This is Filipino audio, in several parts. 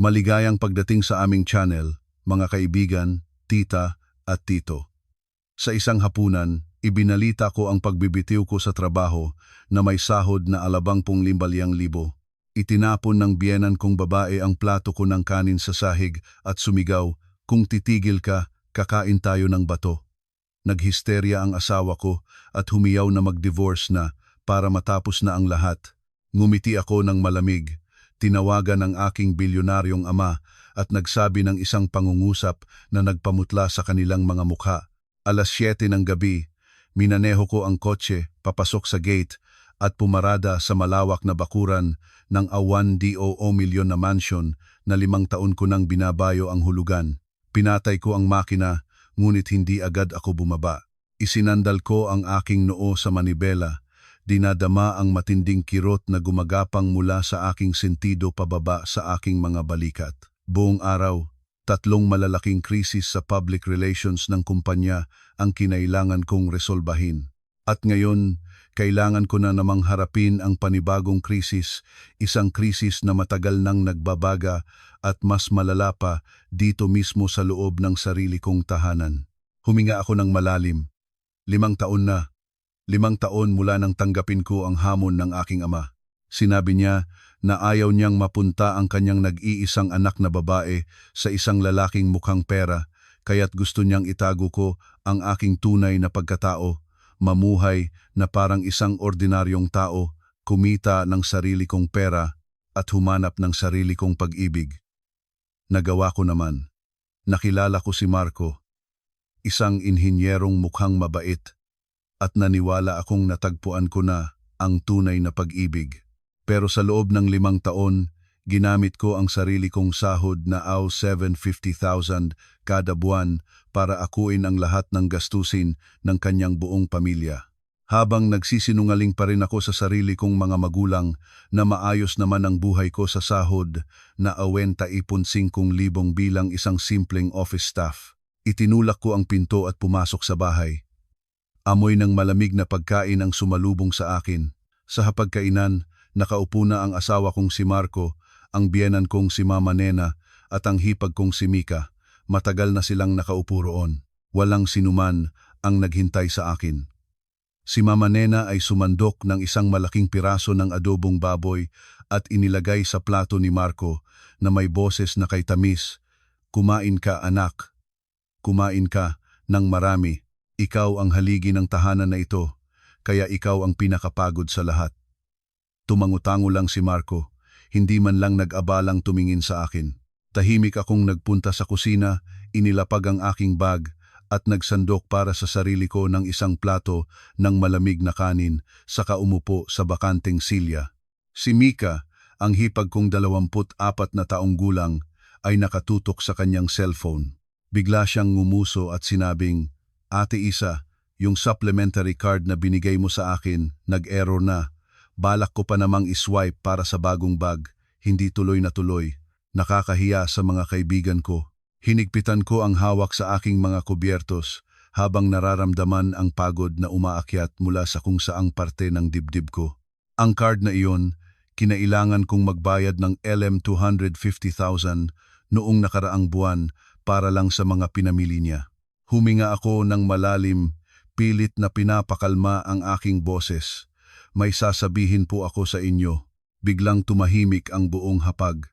Maligayang pagdating sa aming channel, mga kaibigan, tita at tito. Sa isang hapunan, ibinalita ko ang pagbibitiw ko sa trabaho na may sahod na alabang 5,000. Itinapon ng biyenan kong babae ang plato ko ng kanin sa sahig at sumigaw, "Kung titigil ka, kakain tayo ng bato." Naghisterya ang asawa ko at humiyaw na mag-divorce na para matapos na ang lahat. Ngumiti ako ng malamig. Tinawagan ang aking bilyonaryong ama at nagsabi ng isang pangungusap na nagpamutla sa kanilang mga mukha. 7:00 ng gabi, minaneho ko ang kotse papasok sa gate at pumarada sa malawak na bakuran ng ₱1.2 milyon na mansion na 5 taon ko nang binabayo ang hulugan. Pinatay ko ang makina, ngunit hindi agad ako bumaba. Isinandal ko ang aking noo sa manibela. Dinadama ang matinding kirot na gumagapang mula sa aking sentido pababa sa aking mga balikat. Buong araw, 3 malalaking krisis sa public relations ng kumpanya ang kinailangan kong resolbahin. At ngayon, kailangan ko na namang harapin ang panibagong krisis, isang krisis na matagal nang nagbabaga at mas malala pa dito mismo sa loob ng sarili kong tahanan. Huminga ako ng malalim. 5 taon na. 5 taon mula nang tanggapin ko ang hamon ng aking ama. Sinabi niya na ayaw niyang mapunta ang kanyang nag-iisang anak na babae sa isang lalaking mukhang pera, kaya't gusto niyang itago ko ang aking tunay na pagkatao, mamuhay na parang isang ordinaryong tao, kumita ng sarili kong pera at humanap ng sarili kong pag-ibig. Nagawa ko naman. Nakilala ko si Marco, isang inhinyerong mukhang mabait, at naniwala akong natagpuan ko na ang tunay na pag-ibig. Pero sa loob ng 5 taon, ginamit ko ang sarili kong sahod na ₱750,000 kada buwan para akuin ang lahat ng gastusin ng kanyang buong pamilya. Habang nagsisinungaling pa rin ako sa sarili kong mga magulang na maayos naman ang buhay ko sa sahod na ₱5,000 bilang isang simpleng office staff. Itinulak ko ang pinto at pumasok sa bahay. Amoy ng malamig na pagkain ang sumalubong sa akin. Sa hapagkainan, nakaupo na ang asawa kong si Marco, ang biyenan kong si Mama Nena at ang hipag kong si Mika. Matagal na silang nakaupo roon. Walang sinuman ang naghintay sa akin. Si Mama Nena ay sumandok ng isang malaking piraso ng adobong baboy at inilagay sa plato ni Marco na may boses na kay tamis, "Kumain ka, anak. Kumain ka ng marami. Ikaw ang haligi ng tahanan na ito, kaya ikaw ang pinakapagod sa lahat." Tumangutango lang si Marco, hindi man lang nag-abalang tumingin sa akin. Tahimik akong nagpunta sa kusina, inilapag ang aking bag at nagsandok para sa sarili ko ng isang plato ng malamig na kanin, saka umupo sa bakanteng silya. Si Mika, ang hipag kong 24 na taong gulang, ay nakatutok sa kanyang cellphone. Bigla siyang ngumuso at sinabing, "Ate Isa, yung supplementary card na binigay mo sa akin, nag-error na. Balak ko pa namang iswipe para sa bagong bag, hindi tuloy na tuloy. Nakakahiya sa mga kaibigan ko." Hinigpitan ko ang hawak sa aking mga kubyertos habang nararamdaman ang pagod na umaakyat mula sa kung saang parte ng dibdib ko. Ang card na iyon, kinailangan kong magbayad ng ₱250,000 noong nakaraang buwan para lang sa mga pinamili niya. Huminga ako ng malalim, pilit na pinapakalma ang aking boses. "May sasabihin po ako sa inyo." Biglang tumahimik ang buong hapag.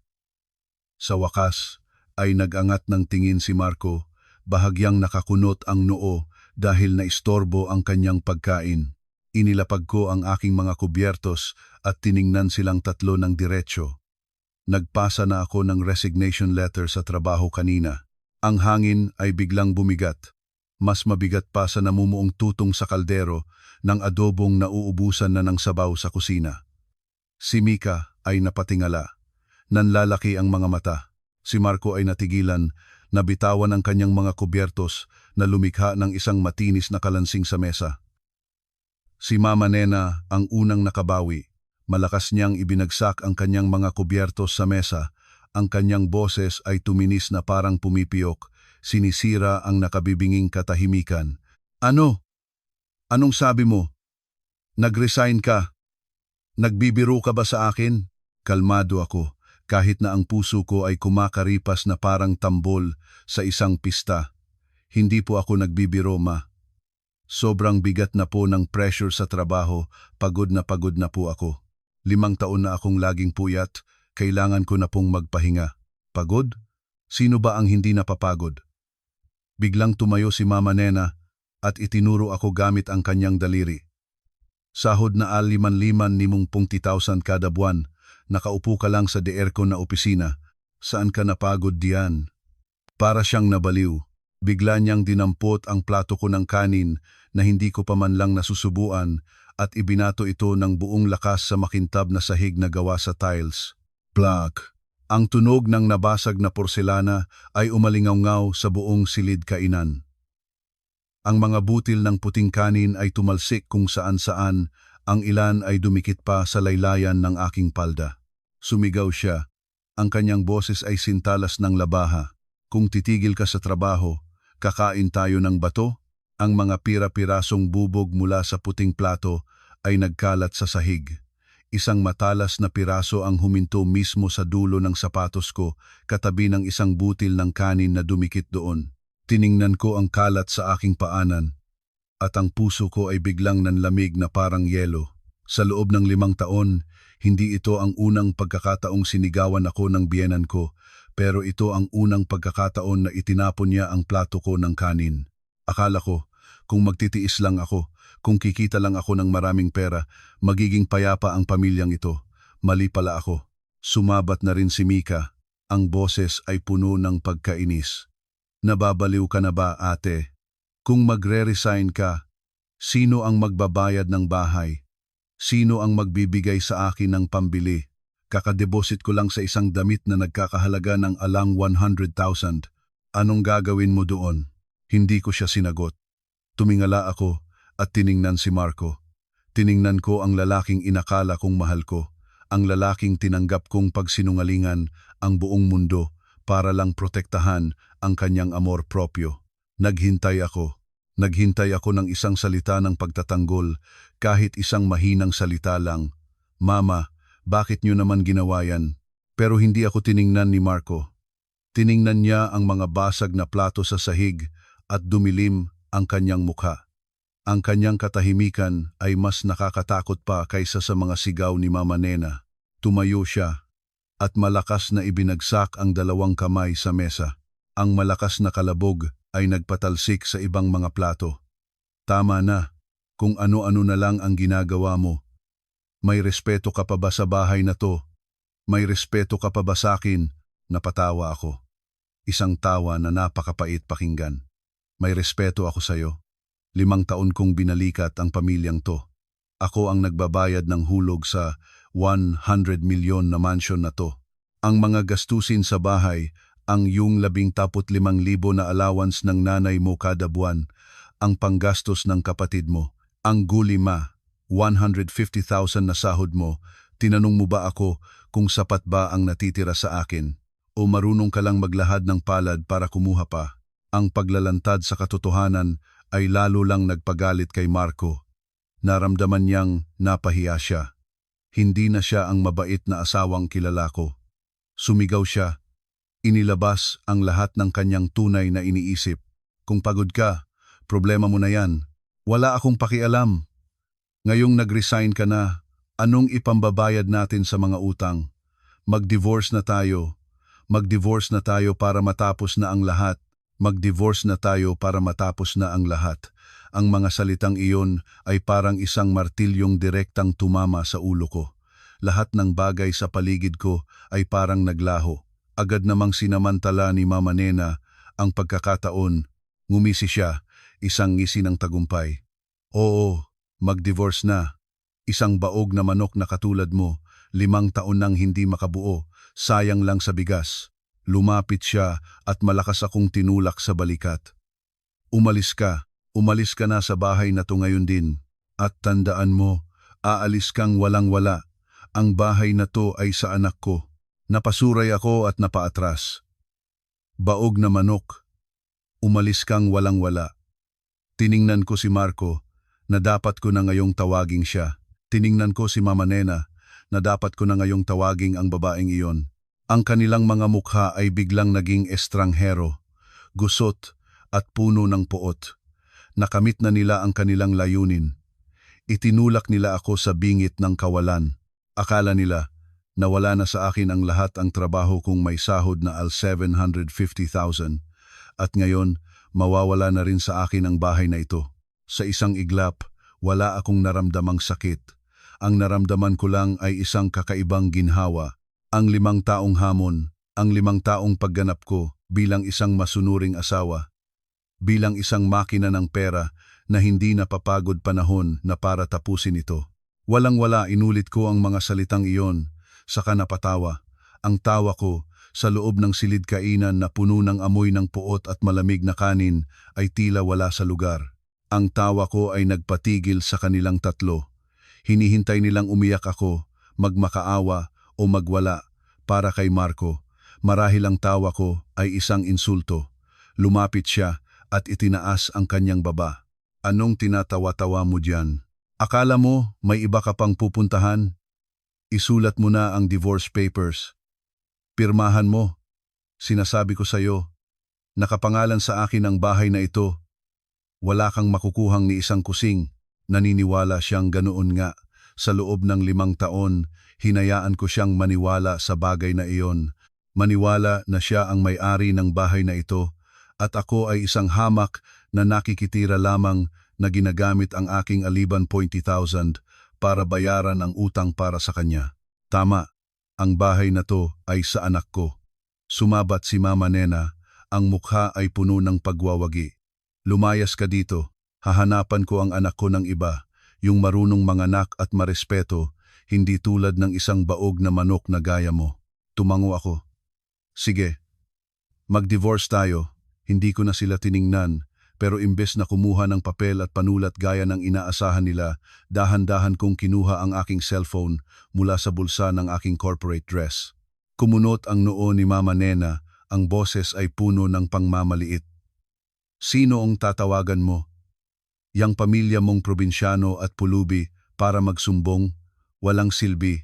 Sa wakas, ay nag-angat ng tingin si Marco, bahagyang nakakunot ang noo dahil naistorbo ang kanyang pagkain. Inilapag ko ang aking mga kubyertos at tiningnan silang tatlo ng diretsyo. Nagpasa na ako ng resignation letter sa trabaho kanina. Ang hangin ay biglang bumigat. Mas mabigat pa sa namumuong tutong sa kaldero ng adobong nauubusan na ng sabaw sa kusina. Si Mika ay napatingala. Nanlalaki ang mga mata. Si Marco ay natigilan, nabitawan ang kanyang mga kubyertos na lumikha ng isang matinis na kalansing sa mesa. Si Mama Nena ang unang nakabawi. Malakas niyang ibinagsak ang kanyang mga kubyertos sa mesa. Ang kanyang boses ay tuminis na parang pumipiyok. Sinisira ang nakabibinging katahimikan. "Ano? Anong sabi mo? Nag-resign ka? Nagbibiro ka ba sa akin?" Kalmado ako, kahit na ang puso ko ay kumakaripas na parang tambol sa isang pista. Hindi po ako nagbibiro, ma. Sobrang bigat na po ng pressure sa trabaho, pagod na po ako. 5 taon na akong laging puyat, kailangan ko na pong magpahinga. Pagod? Sino ba ang hindi napapagod? Biglang tumayo si Mama Nena at itinuro ako gamit ang kanyang daliri. Sahod na 5,000 ni mong 20,000 kada buwan, nakaupo ka lang sa de-aircon na opisina. Saan ka napagod diyan? Para siyang nabaliw. Bigla niyang dinampot ang plato ko ng kanin na hindi ko pa man lang nasusubuan at ibinato ito ng buong lakas sa makintab na sahig na gawa sa tiles. Plak! Ang tunog ng nabasag na porselana ay umalingaw-ngaw sa buong silid kainan. Ang mga butil ng puting kanin ay tumalsik kung saan-saan, ang ilan ay dumikit pa sa laylayan ng aking palda. Sumigaw siya. Ang kanyang boses ay sintalas ng labaha. Kung titigil ka sa trabaho, kakain tayo ng bato? Ang mga pira-pirasong bubog mula sa puting plato ay nagkalat sa sahig. Isang matalas na piraso ang huminto mismo sa dulo ng sapatos ko, katabi ng isang butil ng kanin na dumikit doon. Tiningnan ko ang kalat sa aking paanan, at ang puso ko ay biglang nanlamig na parang yelo. Sa loob ng 5 taon, hindi ito ang unang pagkakataong sinigawan ako ng biyenan ko, pero ito ang unang pagkakataon na itinapon niya ang plato ko ng kanin. Akala ko, kung magtitiis lang ako, kung kikita lang ako ng maraming pera, magiging payapa ang pamilyang ito. Mali pala ako. Sumabat na rin si Mika. Ang boses ay puno ng pagkainis. Nababaliw ka na ba, ate? Kung magre-resign ka, sino ang magbabayad ng bahay? Sino ang magbibigay sa akin ng pambili? Kakadeposit ko lang sa isang damit na nagkakahalaga ng alang 100,000. Anong gagawin mo doon? Hindi ko siya sinagot. Tumingala ako at tiningnan si Marco. Tiningnan ko ang lalaking inakala kong mahal ko, ang lalaking tinanggap kong pagsinungalingan ang buong mundo para lang protektahan ang kanyang amor propyo. Naghintay ako ng isang salita ng pagtatanggol, kahit isang mahinang salita lang. Mama, bakit niyo naman ginawa yan? Pero hindi ako tiningnan ni Marco. Tiningnan niya ang mga basag na plato sa sahig at dumilim ang kanyang mukha. Ang kanyang katahimikan ay mas nakakatakot pa kaysa sa mga sigaw ni Mama Nena. Tumayo siya at malakas na ibinagsak ang 2 kamay sa mesa. Ang malakas na kalabog ay nagpatalsik sa ibang mga plato. Tama na, kung ano-ano na lang ang ginagawa mo. May respeto ka pa ba sa bahay na to? May respeto ka pa ba sa akin? Napatawa ako. Isang tawa na napakapait pakinggan. May respeto ako sa'yo. 5 taon kong binalikat ang pamilyang to. Ako ang nagbabayad ng hulog sa 100 milyon na mansyon na to. Ang mga gastusin sa bahay, ang yung 15,000 na allowance ng nanay mo kada buwan, ang panggastos ng kapatid mo, ang gulima, 150,000 na sahod mo. Tinanong mo ba ako kung sapat ba ang natitira sa akin? O marunong ka lang maglahad ng palad para kumuha pa? Ang paglalantad sa katotohanan ay lalo lang nagpagalit kay Marco. Naramdaman niyang napahiya siya. Hindi na siya ang mabait na asawang kilala ko. Sumigaw siya. Inilabas ang lahat ng kanyang tunay na iniisip. Kung pagod ka, problema mo na yan. Wala akong pakialam. Ngayong nag-resign ka na, anong ipambabayad natin sa mga utang? Mag-divorce na tayo. Mag-divorce na tayo para matapos na ang lahat. Mag-divorce na tayo para matapos na ang lahat. Ang mga salitang iyon ay parang isang martilyong direktang tumama sa ulo ko. Lahat ng bagay sa paligid ko ay parang naglaho. Agad namang sinamantala ni Mama Nena ang pagkakataon. Ngumisi siya, isang ngisi ng tagumpay. Oo, mag-divorce na. Isang baog na manok na katulad mo, 5 taon nang hindi makabuo, sayang lang sa bigas. Lumapit siya at malakas akong tinulak sa balikat. Umalis ka na sa bahay na to ngayon din. At tandaan mo, aalis kang walang-wala. Ang bahay na to ay sa anak ko. Napasuray ako at napaatras. Baog na manok, umalis kang walang-wala. Tiningnan ko si Marco na dapat ko na ngayong tawaging siya. Tiningnan ko si Mama Nena na dapat ko na ngayong tawaging ang babaeng iyon. Ang kanilang mga mukha ay biglang naging estranghero, gusot at puno ng poot. Nakamit na nila ang kanilang layunin. Itinulak nila ako sa bingit ng kawalan. Akala nila, nawala na sa akin ang lahat ang trabaho kong may sahod na al 750,000 at ngayon mawawala na rin sa akin ang bahay na ito. Sa isang iglap, wala akong naramdamang sakit. Ang naramdaman ko lang ay isang kakaibang ginhawa. Ang 5 taong hamon, ang 5 taong pagganap ko bilang isang masunuring asawa. Bilang isang makina ng pera na hindi napapagod panahon na para tapusin ito. Walang-wala inulit ko ang mga salitang iyon, saka napatawa. Ang tawa ko sa loob ng silid kainan na puno ng amoy ng puot at malamig na kanin ay tila wala sa lugar. Ang tawa ko ay nagpatigil sa kanilang tatlo. Hinihintay nilang umiyak ako, magmakaawa o magwala para kay Marco. Marahil ang tawa ko ay isang insulto. Lumapit siya at itinaas ang kanyang baba. Anong tinatawa-tawa mo diyan? Akala mo may iba ka pang pupuntahan? Isulat mo na ang divorce papers. Pirmahan mo. Sinasabi ko sa iyo, nakapangalan sa akin ang bahay na ito. Wala kang makukuhang ni isang kusing. Naniniwala siyang ganoon nga. Sa loob ng 5 taon, hinayaan ko siyang maniwala sa bagay na iyon. Maniwala na siya ang may-ari ng bahay na ito at ako ay isang hamak na nakikitira lamang na ginagamit ang aking aliban 20,000 para bayaran ang utang para sa kanya. Tama, ang bahay na to ay sa anak ko. Sumabat si Mama Nena, ang mukha ay puno ng pagwawagi. Lumayas ka dito, hahanapan ko ang anak ko ng iba. Yung marunong manganak at marespeto, hindi tulad ng isang baog na manok na gaya mo. Tumango ako. Sige, mag-divorce tayo. Hindi ko na sila tiningnan, pero imbes na kumuha ng papel at panulat gaya ng inaasahan nila, dahan-dahan kong kinuha ang aking cellphone mula sa bulsa ng aking corporate dress. Kumunot ang noo ni Mama Nena, ang boses ay puno ng pangmamaliit. Sino ang tatawagan mo? Yang pamilya mong probinsyano at pulubi para magsumbong, walang silbi.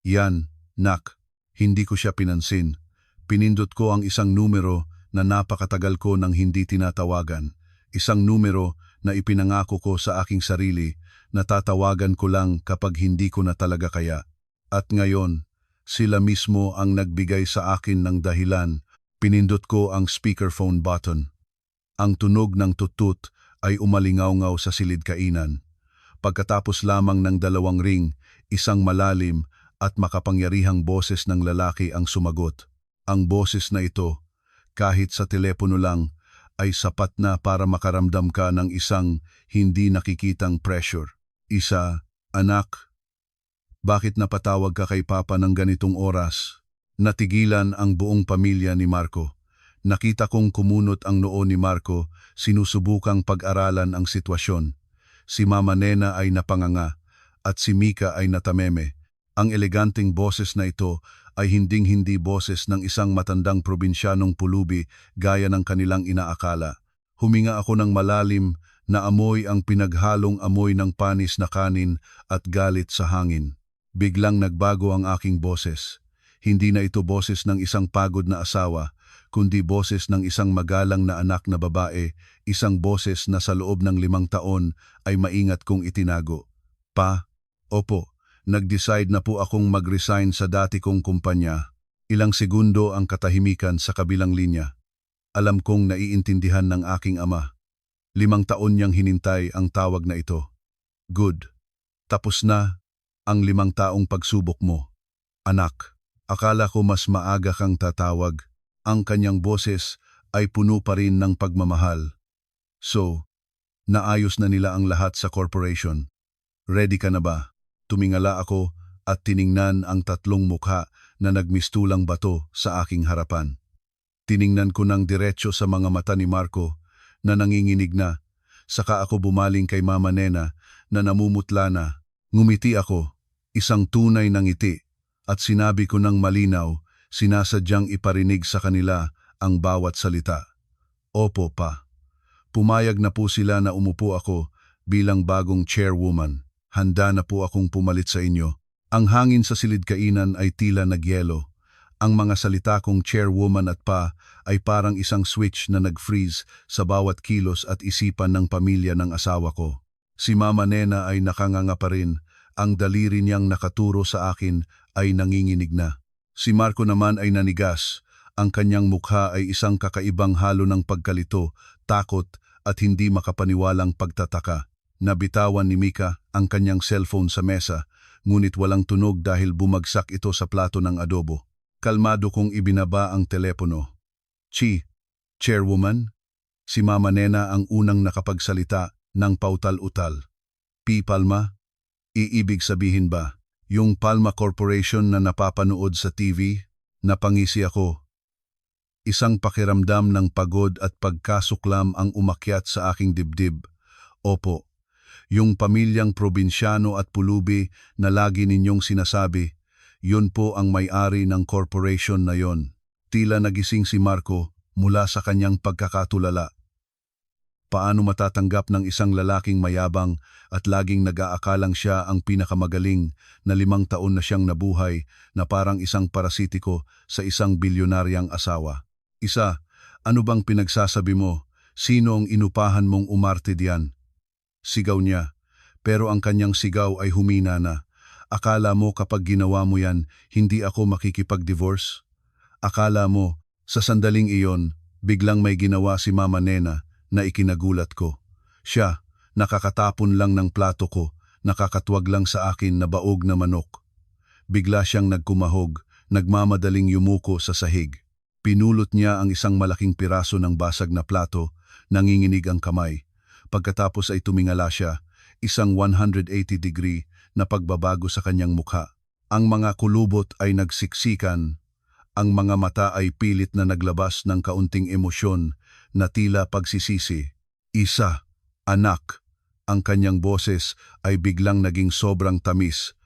Yan, nak, hindi ko siya pinansin. Pinindot ko ang isang numero na napakatagal ko nang hindi tinatawagan. Isang numero na ipinangako ko sa aking sarili na tatawagan ko lang kapag hindi ko na talaga kaya. At ngayon, sila mismo ang nagbigay sa akin ng dahilan. Pinindot ko ang speakerphone button. Ang tunog ng tutut ay umalingaw-ngaw sa silid kainan. Pagkatapos lamang ng 2 ring, isang malalim at makapangyarihang boses ng lalaki ang sumagot. Ang boses na ito, kahit sa telepono lang, ay sapat na para makaramdam ka ng isang hindi nakikitang pressure. Isa, anak, bakit napatawag ka kay Papa ng ganitong oras? Natigilan ang buong pamilya ni Marco. Nakita kong kumunot ang noo ni Marco, sinusubukang pag-aralan ang sitwasyon. Si Mama Nena ay napanganga at si Mika ay natameme. Ang eleganteng boses na ito ay hinding-hindi boses ng isang matandang probinsyanong pulubi gaya ng kanilang inaakala. Huminga ako ng malalim na amoy ang pinaghalong amoy ng panis na kanin at galit sa hangin. Biglang nagbago ang aking boses. Hindi na ito boses ng isang pagod na asawa, kundi boses ng isang magalang na anak na babae, isang boses na sa loob ng 5 taon ay maingat kong itinago. Pa, opo, nag-decide na po akong mag-resign sa dati kong kumpanya. Ilang segundo ang katahimikan sa kabilang linya. Alam kong naiintindihan ng aking ama. 5 taon niyang hinintay ang tawag na ito. Good. Tapos na ang 5 taong pagsubok mo. Anak, akala ko mas maaga kang tatawag. Ang kanyang boses ay puno pa rin ng pagmamahal. So, naayos na nila ang lahat sa corporation. Ready ka na ba? Tumingala ako at tiningnan ang 3 mukha na nagmistulang bato sa aking harapan. Tiningnan ko ng diretso sa mga mata ni Marco na nanginginig na, saka ako bumaling kay Mama Nena na namumutla na. Ngumiti ako, isang tunay na ngiti, at sinabi ko ng malinaw, sinasadyang iparinig sa kanila ang bawat salita. Opo pa. Pumayag na po sila na umupo ako bilang bagong chairwoman. Handa na po akong pumalit sa inyo. Ang hangin sa silid kainan ay tila nagyelo. Ang mga salita kong chairwoman at pa ay parang isang switch na nag-freeze sa bawat kilos at isipan ng pamilya ng asawa ko. Si Mama Nena ay nakanganga pa rin, ang daliri niyang nakaturo sa akin ay nanginginig na. Si Marco naman ay nanigas, ang kanyang mukha ay isang kakaibang halo ng pagkalito, takot at hindi makapaniwalang pagtataka. Nabitawan ni Mika ang kanyang cellphone sa mesa, ngunit walang tunog dahil bumagsak ito sa plato ng adobo. Kalmado kong ibinaba ang telepono. Chairwoman? Si Mama Nena ang unang nakapagsalita ng pautal-utal. P. Palma? Iibig sabihin ba, yung Palma Corporation na napapanood sa TV? Napangisi ako. Isang pakiramdam ng pagod at pagkasuklam ang umakyat sa aking dibdib. Opo, yung pamilyang probinsyano at pulubi na lagi ninyong sinasabi, yun po ang may-ari ng corporation na yon. Tila nagising si Marco mula sa kanyang pagkakatulala. Paano matatanggap ng isang lalaking mayabang at laging nag-aakalang siya ang pinakamagaling na 5 taon na siyang nabuhay na parang isang parasitiko sa isang bilyonaryang asawa? Isa, ano bang pinagsasabi mo? Sino ang inupahan mong umarte diyan? Sigaw niya, pero ang kanyang sigaw ay humina na. Akala mo kapag ginawa mo yan, hindi ako makikipag-divorce? Akala mo, sa sandaling iyon, biglang may ginawa si Mama Nena na ikinagulat ko. Siya, nakakatapon lang ng plato ko, nakakatwag lang sa akin na baog na manok. Bigla siyang nagkumahog, nagmamadaling yumuko sa sahig. Pinulot niya ang isang malaking piraso ng basag na plato, nanginginig ang kamay. Pagkatapos ay tumingala siya, isang 180-degree na pagbabago sa kanyang mukha. Ang mga kulubot ay nagsiksikan, ang mga mata ay pilit na naglabas ng kaunting emosyon na tila pagsisisi. Isa, anak, ang kanyang boses ay biglang naging sobrang tamis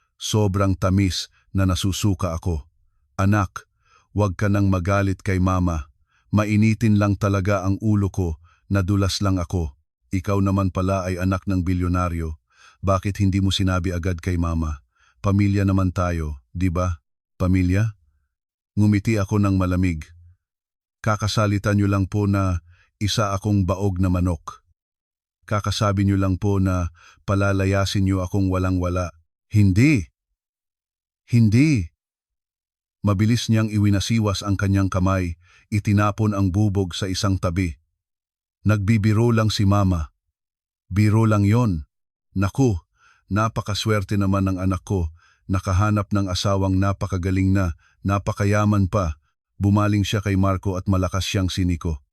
na nasusuka ako. Anak, huwag ka nang magalit kay Mama. Mainitin lang talaga ang ulo ko, nadulas lang ako. Ikaw naman pala ay anak ng bilyonaryo. Bakit hindi mo sinabi agad kay Mama? Pamilya naman tayo, di ba? Pamilya? Ngumiti ako ng malamig. Kakasalita niyo lang po na isa akong baog na manok. Kakasabi niyo lang po na palalayasin niyo akong walang-wala. Hindi! Hindi! Mabilis niyang iwinasiwas ang kanyang kamay, itinapon ang bubog sa isang tabi. Nagbibiro lang si Mama. Biro lang yon. Naku, napakaswerte naman ng anak ko, nakahanap ng asawang napakagaling na, napakayaman pa. Bumaling siya kay Marco at malakas siyang siniko.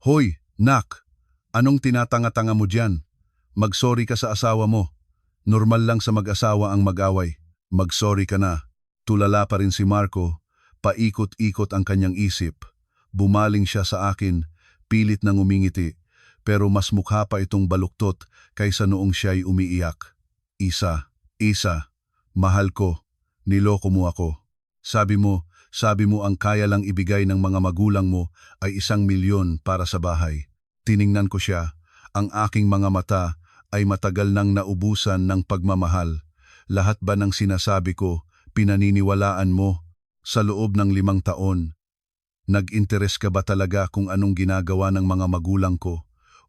Hoy, nak! Anong tinatanga-tanga mo dyan? Mag-sorry ka sa asawa mo. Normal lang sa mag-asawa ang mag-away. Mag-sorry ka na. Tulala pa rin si Marco, paikot-ikot ang kanyang isip. Bumaling siya sa akin, pilit nang umingiti. Pero mas mukha pa itong baluktot kaysa noong siya'y umiiyak. Isa, mahal ko, niloko mo ako. Sabi mo ang kaya lang ibigay ng mga magulang mo ay 1,000,000 para sa bahay. Tiningnan ko siya, ang aking mga mata ay matagal nang naubusan ng pagmamahal. Lahat ba ng sinasabi ko, pinaniniwalaan mo? Sa loob ng 5 taon, nag-interes ka ba talaga kung anong ginagawa ng mga magulang ko?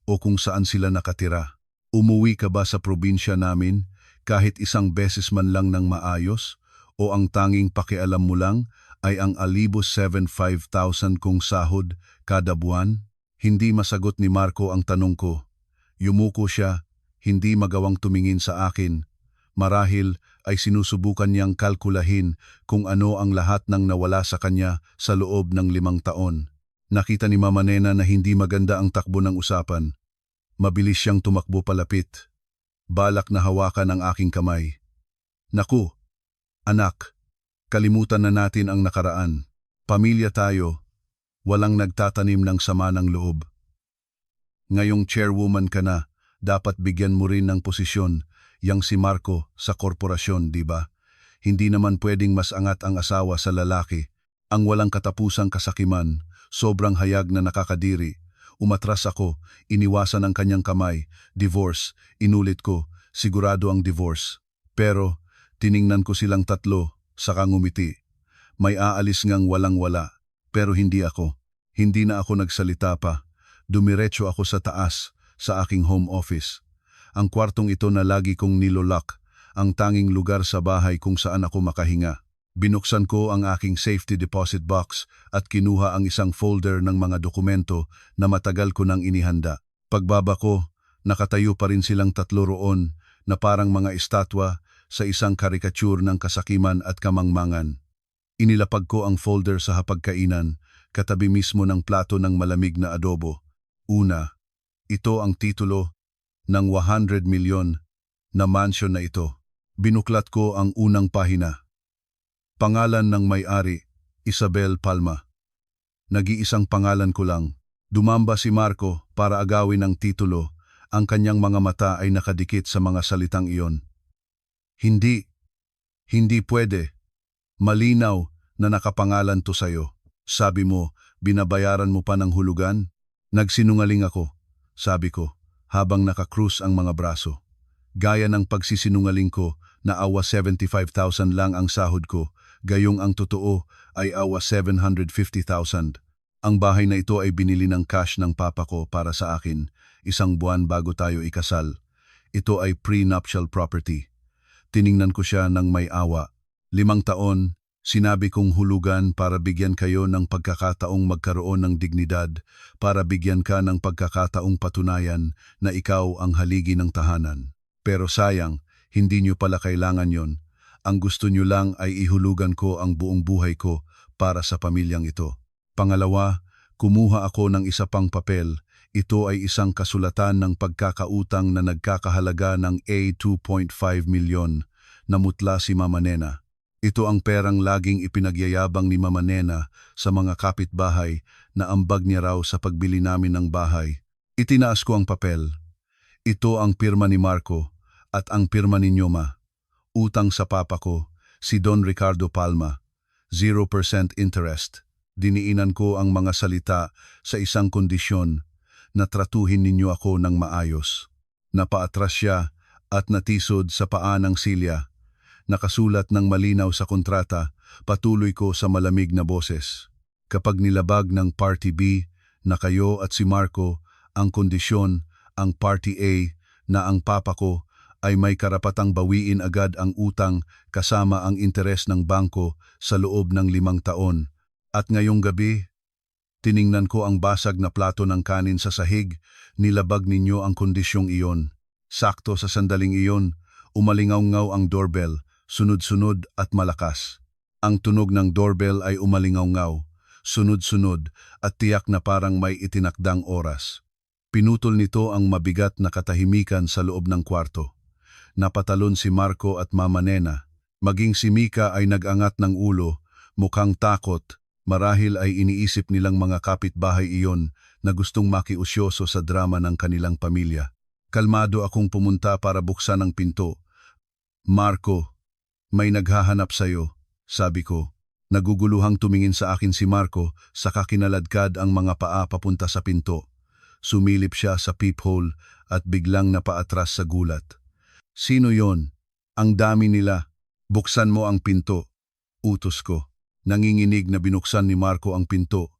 O kung saan sila nakatira? Umuwi ka ba sa probinsya namin kahit isang beses man lang ng maayos? O ang tanging pakialam mo lang ay ang 1,750,000 kong sahod kada buwan? Hindi masagot ni Marco ang tanong ko. Yumuko siya, hindi magawang tumingin sa akin. Marahil ay sinusubukan niyang kalkulahin kung ano ang lahat ng nawala sa kanya sa loob ng 5 taon. Nakita ni Mama Nena na hindi maganda ang takbo ng usapan. Mabilis siyang tumakbo palapit. Balak na hawakan ang aking kamay. Naku, anak, kalimutan na natin ang nakaraan. Pamilya tayo, walang nagtatanim ng sama ng loob. Ngayong chairwoman ka na, dapat bigyan mo rin ng posisyon yang si Marco sa korporasyon, di ba? Hindi naman pwedeng mas angat ang asawa sa lalaki. Ang walang katapusang kasakiman, sobrang hayag na nakakadiri. Umatras ako, iniwasan ang kanyang kamay. Divorce, inulit ko, sigurado ang divorce. Pero tiningnan ko silang tatlo, saka ngumiti. May aalis ngang walang-wala, pero hindi ako. Hindi na ako nagsalita pa. Dumiretso ako sa taas, sa aking home office. Ang kwartong ito na lagi kong nilolak, ang tanging lugar sa bahay kung saan ako makahinga. Binuksan ko ang aking safety deposit box at kinuha ang isang folder ng mga dokumento na matagal ko nang inihanda. Pagbaba ko, nakatayo pa rin silang tatlo roon na parang mga estatwa sa isang karikature ng kasakiman at kamangmangan. Inilapag ko ang folder sa hapagkainan, katabi mismo ng plato ng malamig na adobo. Una, ito ang titulo ng 100 milyon na mansion na ito. Binuklat ko ang unang pahina. Pangalan ng may-ari, Isabel Palma. Nag-iisang pangalan ko lang. Dumamba si Marco para agawin ang titulo. Ang kanyang mga mata ay nakadikit sa mga salitang iyon. Hindi pwede. Malinaw na nakapangalan to sa'yo. Sabi mo, binabayaran mo pa ng hulugan? Nagsinungaling ako, sabi ko, habang nakakrus ang mga braso. Gaya ng pagsisinungaling ko na awa 75,000 lang ang sahod ko, gayong ang totoo ay awa 750,000. Ang bahay na ito ay binili ng cash ng papa ko para sa akin, isang buwan bago tayo ikasal. Ito ay prenuptial property. Tiningnan ko siya ng may awa. 5 taon, sinabi kong hulugan para bigyan kayo ng pagkakataong magkaroon ng dignidad, para bigyan ka ng pagkakataong patunayan na ikaw ang haligi ng tahanan. Pero sayang, hindi nyo pala kailangan yon. Ang gusto nyo lang ay ihulugan ko ang buong buhay ko para sa pamilyang ito. Pangalawa, kumuha ako ng isa pang papel. Ito ay isang kasulatan ng pagkakautang na nagkakahalaga ng A2.5 milyon na mutla si Mama Nena. Ito ang perang laging ipinagyayabang ni Mama Nena sa mga kapitbahay na ambag niya raw sa pagbili namin ng bahay. Itinaas ko ang papel. Ito ang pirma ni Marco at ang pirma ni Nyoma. Utang sa papa ko, si Don Ricardo Palma. 0% interest. Diniinan ko ang mga salita sa isang kondisyon na tratuhin ninyo ako ng maayos. Napaatras siya at natisod sa paa ng silya. Nakasulat ng malinaw sa kontrata, patuloy ko sa malamig na boses. Kapag nilabag ng Party B na kayo at si Marco, ang kondisyon, ang Party A na ang papa ko ay may karapatang bawiin agad ang utang kasama ang interes ng bangko sa loob ng 5 taon. At ngayong gabi, tiningnan ko ang basag na plato ng kanin sa sahig, nilabag ninyo ang kondisyong iyon. Sakto sa sandaling iyon, umalingaw-ngaw ang doorbell, sunod-sunod at malakas. Ang tunog ng doorbell ay umalingaw-ngaw, sunod-sunod at tiyak na parang may itinakdang oras. Pinutol nito ang mabigat na katahimikan sa loob ng kwarto. Napatalon si Marco at Mama Nena. Maging si Mika ay nag-angat ng ulo, mukhang takot. Marahil ay iniisip nilang mga kapitbahay iyon na gustong makiusyoso sa drama ng kanilang pamilya. Kalmado akong pumunta para buksan ang pinto. Marco, may naghahanap sa'yo, sabi ko. Naguguluhang tumingin sa akin si Marco, saka kinaladkad ang mga paa papunta sa pinto. Sumilip siya sa peephole at biglang napaatras sa gulat. Sino yon? Ang dami nila. Buksan mo ang pinto. Utos ko. Nanginginig na binuksan ni Marco ang pinto.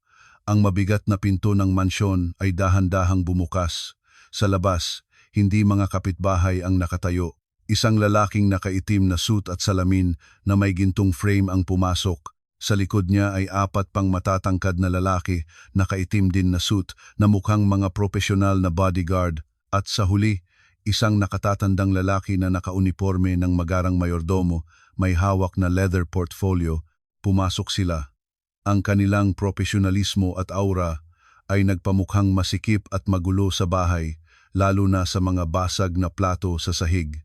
Ang mabigat na pinto ng mansyon ay dahan-dahang bumukas. Sa labas, hindi mga kapitbahay ang nakatayo. Isang lalaking nakaitim na suit at salamin na may gintong frame ang pumasok. Sa likod niya ay 4 pang matatangkad na lalaki, nakaitim din na suit na mukhang mga profesional na bodyguard. At sa huli, isang nakatatandang lalaki na nakauniporme ng magarang mayordomo, may hawak na leather portfolio. Pumasok sila. Ang kanilang profesionalismo at aura ay nagpamukhang masikip at magulo sa bahay, lalo na sa mga basag na plato sa sahig.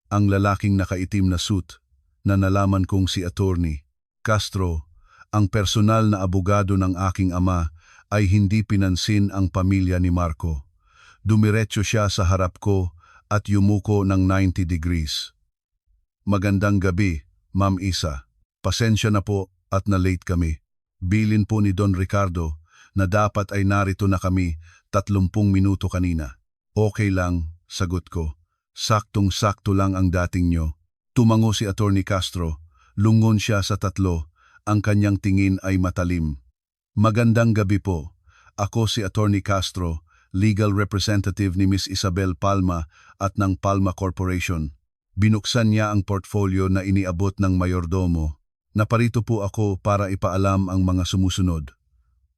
Ang lalaking nakaitim na suit, na nalaman kong si Attorney Castro, ang personal na abogado ng aking ama, ay hindi pinansin ang pamilya ni Marco. Dumiretso siya sa harap ko at yumuko ng 90 degrees. Magandang gabi, Ma'am Isa. Pasensya na po at na-late kami. Bilin po ni Don Ricardo na dapat ay narito na kami 30 minuto kanina. Okay lang, sagot ko. Saktong-sakto lang ang dating nyo. Tumango si Attorney Castro, lungon siya sa 3 Ang kanyang tingin ay matalim. Magandang gabi po. Ako si Attorney Castro, legal representative ni Miss Isabel Palma at ng Palma Corporation. Binuksan niya ang portfolio na iniabot ng mayordomo. Naparito po ako para ipaalam ang mga sumusunod.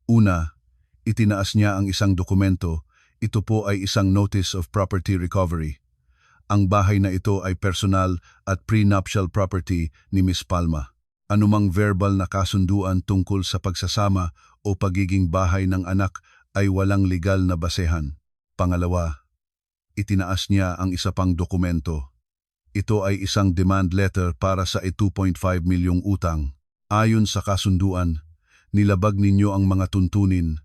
Una, itinaas niya ang isang dokumento. Ito po ay isang Notice of Property Recovery. Ang bahay na ito ay personal at prenuptial property ni Miss Palma. Anumang verbal na kasunduan tungkol sa pagsasama o pagiging bahay ng anak ay walang legal na basehan. Pangalawa, itinaas niya ang isa pang dokumento. Ito ay isang demand letter para sa 2.5 milyong utang. Ayon sa kasunduan, nilabag ninyo ang mga tuntunin,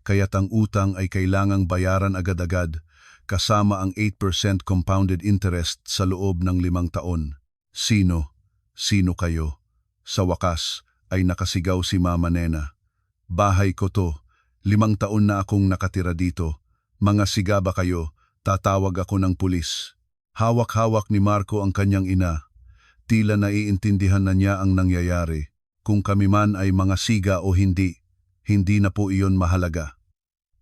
kaya't ang utang ay kailangang bayaran agad-agad kasama ang 8% compounded interest sa loob ng 5 taon. Sino kayo? Sa wakas ay nakasigaw si Mama Nena. Bahay ko to, 5 taon na akong nakatira dito. Mga siga ba kayo? Tatawag ako ng pulis. Hawak-hawak ni Marco ang kanyang ina. Tila naiintindihan na niya ang nangyayari. Kung kami man ay mga siga o hindi, hindi na po iyon mahalaga.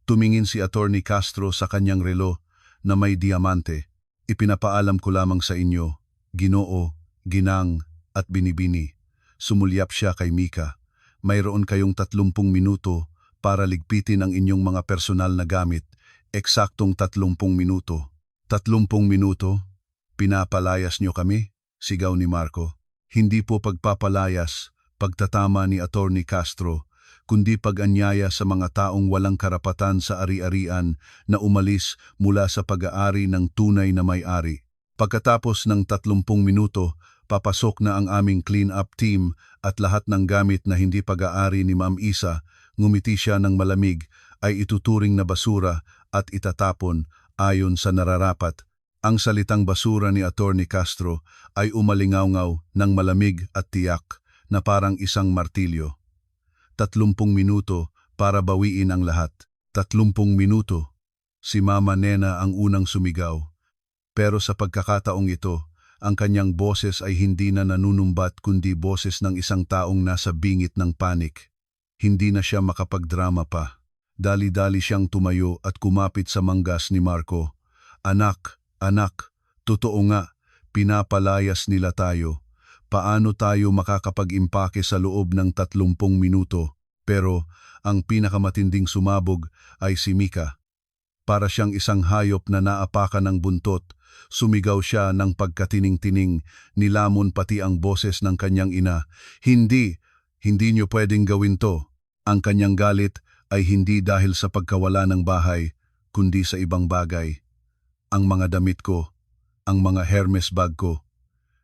Tumingin si Attorney Castro sa kanyang relo na may diamante. Ipinapaalam ko lamang sa inyo, Ginoo, Ginang at Binibini. Sumulyap siya kay Mika. Mayroon kayong 30 minuto para ligpitin ang inyong mga personal na gamit. Eksaktong 30 minuto. 30 minuto? Pinapalayas niyo kami? Sigaw ni Marco. Hindi po pagpapalayas, pagtatama ni Attorney Castro, kundi pag-anyaya sa mga taong walang karapatan sa ari-arian na umalis mula sa pag-aari ng tunay na may-ari. Pagkatapos ng 30 minuto, papasok na ang aming clean-up team at lahat ng gamit na hindi pag-aari ni Ma'am Isa, ngumiti siya ng malamig, ay ituturing na basura at itatapon ayon sa nararapat. Ang salitang basura ni Attorney Castro ay umalingaw-ngaw ng malamig at tiyak na parang isang martilyo. 30 minuto para bawiin ang lahat. 30 minuto. Si Mama Nena ang unang sumigaw. Pero sa pagkakataong ito, ang kanyang boses ay hindi na nanunumbat kundi boses ng isang taong nasa bingit ng panik. Hindi na siya makapagdrama pa. Dali-dali siyang tumayo at kumapit sa manggas ni Marco. Anak, totoo nga, pinapalayas nila tayo. Paano tayo makakapag-impake sa loob ng 30 minuto? Pero ang pinakamatinding sumabog ay si Mika. Para siyang isang hayop na naapakan ng buntot, sumigaw siya ng pagkatining-tining, nilamon pati ang boses ng kanyang ina. Hindi niyo pwedeng gawin to. Ang kanyang galit ay hindi dahil sa pagkawala ng bahay, kundi sa ibang bagay. Ang mga damit ko, ang mga Hermes bag ko,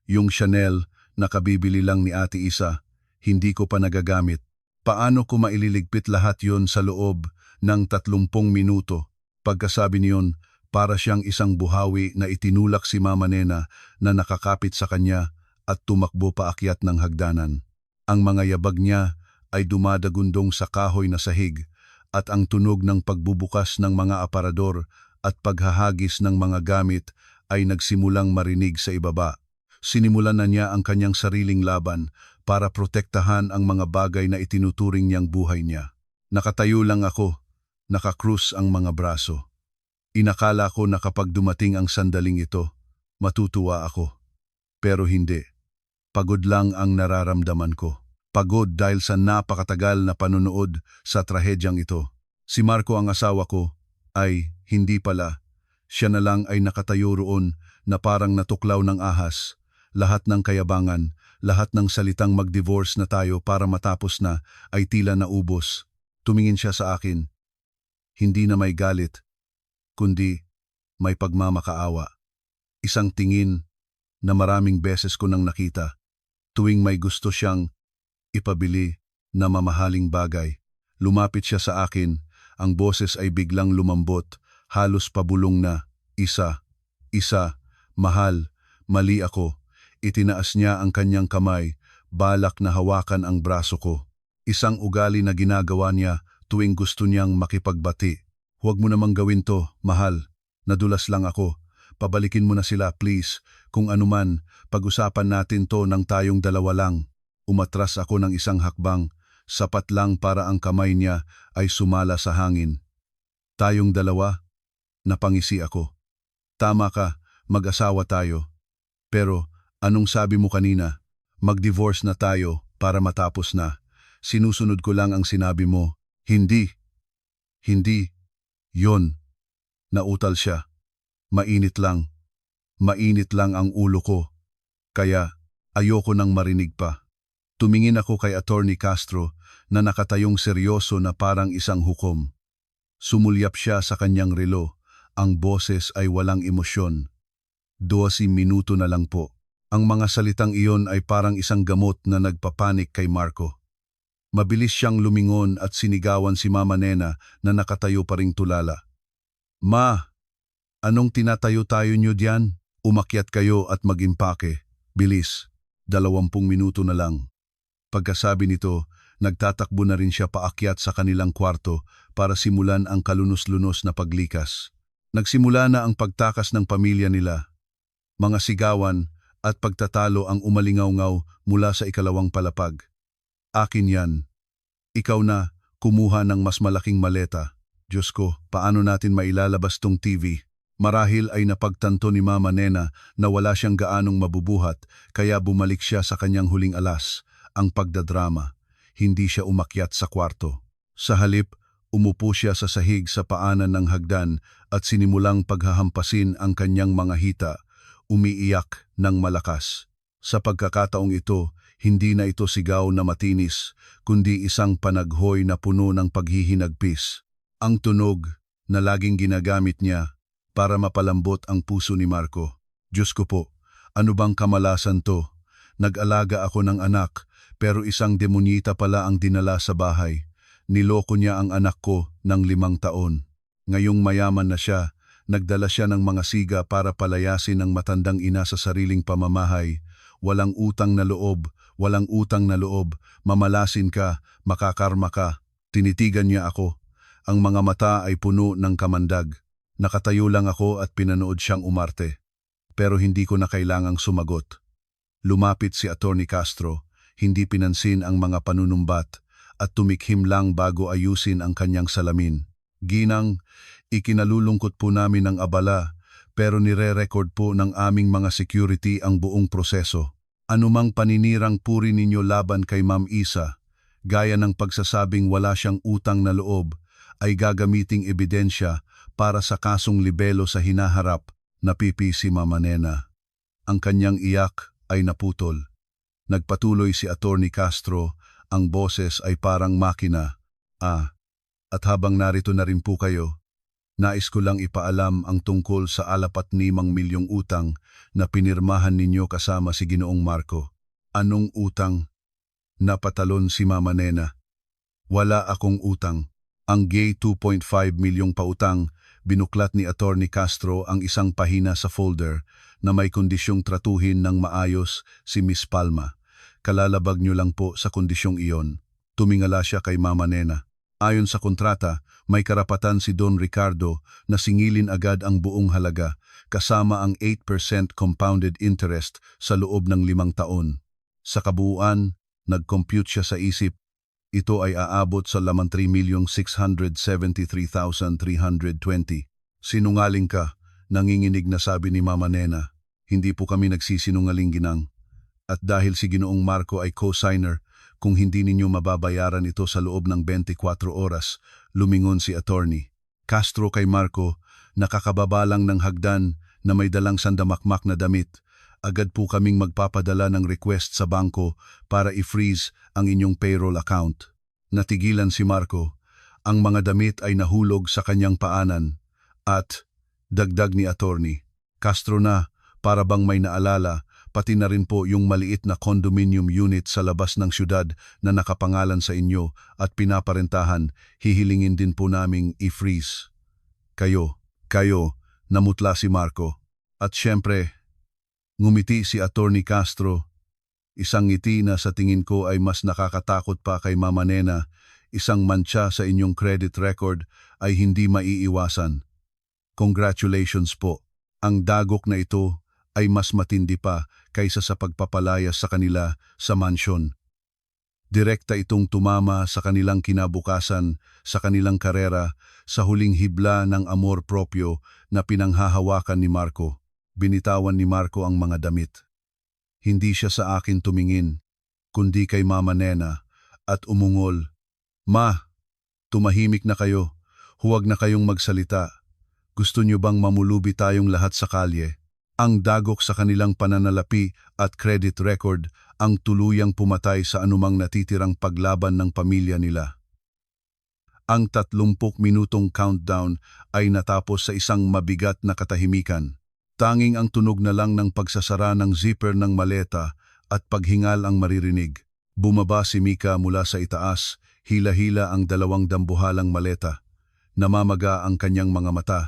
yung Chanel na kabibili lang ni Ate Isa, hindi ko pa nagagamit. Paano ko maililigpit lahat yon sa loob ng 30 minuto? Pagkasabi niyon, para siyang isang buhawi na itinulak si Mama Nena na nakakapit sa kanya at tumakbo paakyat ng hagdanan. Ang mga yabag niya ay dumadagundong sa kahoy na sahig at ang tunog ng pagbubukas ng mga aparador at paghahagis ng mga gamit ay nagsimulang marinig sa ibaba. Sinimulan na niya ang kanyang sariling laban para protektahan ang mga bagay na itinuturing niyang buhay niya. Nakatayo lang ako, nakakrus ang mga braso. Inakala ko na kapag dumating ang sandaling ito, matutuwa ako. Pero hindi. Pagod lang ang nararamdaman ko. Pagod dahil sa napakatagal na panunood sa trahedyang ito. Si Marco ang asawa ko ay hindi pala. Siya na lang ay nakatayo roon na parang natuklaw ng ahas. Lahat ng kayabangan, lahat ng salitang mag-divorce na tayo para matapos na ay tila naubos. Tumingin siya sa akin. Hindi na may galit, kundi may pagmamakaawa. Isang tingin na maraming beses ko nang nakita. Tuwing may gusto siyang ipabili na mamahaling bagay, lumapit siya sa akin, ang boses ay biglang lumambot, halos pabulong na, Isa, mahal, mali ako. Itinaas niya ang kanyang kamay, balak na hawakan ang braso ko. Isang ugali na ginagawa niya tuwing gusto niyang makipagbati. Huwag mo namang gawin to, mahal. Nadulas lang ako. Pabalikin mo na sila, please. Kung anuman, pag-usapan natin to ng tayong dalawa lang. Umatras ako ng isang hakbang, sapat lang para ang kamay niya ay sumala sa hangin. Tayong dalawa, napangisi ako. Tama ka, mag-asawa tayo. Pero anong sabi mo kanina? Mag-divorce na tayo para matapos na. Sinusunod ko lang ang sinabi mo. Hindi. Hindi. Yon. Nautal siya. Mainit lang. Mainit lang ang ulo ko. Kaya ayoko nang marinig pa. Tumingin ako kay Attorney Castro na nakatayong seryoso na parang isang hukom. Sumulyap siya sa kanyang relo. Ang boses ay walang emosyon. 12 minuto na lang po. Ang mga salitang iyon ay parang isang gamot na nagpapanik kay Marco. Mabilis siyang lumingon at sinigawan si Mama Nena na nakatayo pa ring tulala. Ma, anong tinatayo tayo nyo diyan? Umakyat kayo at mag-impake. Bilis, 20 minuto na lang. Pagkasabi nito, nagtatakbo na rin siya paakyat sa kanilang kwarto para simulan ang kalunos-lunos na paglikas. Nagsimula na ang pagtakas ng pamilya nila. Mga sigawan at pagtatalo ang umalingaw-ngaw mula sa ikalawang palapag. Akin yan. Ikaw na, kumuha ng mas malaking maleta. Diyos ko, paano natin mailalabas tong TV? Marahil ay napagtanto ni Mama Nena na wala siyang gaanong mabubuhat, kaya bumalik siya sa kanyang huling alas, ang pagdadrama. Hindi siya umakyat sa kwarto. Sa halip, umupo siya sa sahig sa paanan ng hagdan at sinimulang paghahampasin ang kanyang mga hita, umiiyak ng malakas. Sa pagkakataong ito, hindi na ito sigaw na matinis, kundi isang panaghoy na puno ng paghihinagpis. Ang tunog na laging ginagamit niya para mapalambot ang puso ni Marco. Diyos ko po, ano bang kamalasan to? Nag-alaga ako ng anak, pero isang demonyita pala ang dinala sa bahay. Niloko niya ang anak ko ng 5 taon. Ngayong mayaman na siya, nagdala siya ng mga siga para palayasin ang matandang ina sa sariling pamamahay. Walang utang na loob, mamalasin ka, makakarma ka. Tinitigan niya ako. Ang mga mata ay puno ng kamandag. Nakatayo lang ako at pinanood siyang umarte. Pero hindi ko na kailangang sumagot. Lumapit si Attorney Castro, hindi pinansin ang mga panunumbat at tumikhim lang bago ayusin ang kanyang salamin. Ginang, ikinalulungkot po namin ang abala, pero nire-record po ng aming mga security ang buong proseso. Anumang paninirang puri ninyo laban kay Ma'am Isa, gaya ng pagsasabing wala siyang utang na loob, ay gagamiting ebidensya para sa kasong libelo sa hinaharap, napipi si Mama Nena. Ang kanyang iyak ay naputol. Nagpatuloy si Attorney Castro, ang boses ay parang makina. At habang narito na rin po kayo, nais ko lang ipaalam ang tungkol sa 45 milyong utang na pinirmahan ninyo kasama si Ginoong Marco. Anong utang? Napatalon si Mama Nena. Wala akong utang. Ang gay 2.5 milyong pautang, binuklat ni Attorney Castro ang isang pahina sa folder na may kondisyong tratuhin ng maayos si Miss Palma. Kalalabag niyo lang po sa kondisyong iyon. Tumingala siya kay Mama Nena. Ayon sa kontrata, may karapatan si Don Ricardo na singilin agad ang buong halaga kasama ang 8% compounded interest sa loob ng 5 taon. Sa kabuuan, nag-compute siya sa isip, ito ay aabot sa 3,673,320. Sinungaling ka, nanginginig na sabi ni Mama Nena. Hindi po kami nagsisinungaling, Ginang. At dahil si Ginoong Marco ay co-signer, kung hindi ninyo mababayaran ito sa loob ng 24 oras, lumingon si Attorney Castro kay Marco, nakakababa lang ng hagdan na may dalang sandamakmak na damit. Agad po kaming magpapadala ng request sa bangko para i-freeze ang inyong payroll account. Natigilan si Marco. Ang mga damit ay nahulog sa kanyang paanan. At, dagdag ni Attorney Castro na, para bang may naalala, pati na rin po yung maliit na condominium unit sa labas ng syudad na nakapangalan sa inyo at pinaparentahan, hihilingin din po naming i-freeze. Kayo, namutla si Marco. At syempre, ngumiti si Attorney Castro. Isang ngiti na sa tingin ko ay mas nakakatakot pa kay Mama Nena. Isang mantsa sa inyong credit record ay hindi maiiwasan. Congratulations po. Ang dagok na ito ay mas matindi pa kaysa sa pagpapalayas sa kanila sa mansyon. Direkta itong tumama sa kanilang kinabukasan, sa kanilang karera, sa huling hibla ng amor propyo na pinanghahawakan ni Marco. Binitawan ni Marco ang mga damit. Hindi siya sa akin tumingin, kundi kay Mama Nena, at umungol. Ma, tumahimik na kayo. Huwag na kayong magsalita. Gusto niyo bang mamulubi tayong lahat sa kalye? Ang dagok sa kanilang pananalapi at credit record ang tuluyang pumatay sa anumang natitirang paglaban ng pamilya nila. Ang 30 minutong countdown ay natapos sa isang mabigat na katahimikan. Tanging ang tunog na lang ng pagsasara ng zipper ng maleta at paghingal ang maririnig. Bumaba si Mika mula sa itaas, hila-hila ang 2 dambuhalang maleta. Namamaga ang kanyang mga mata.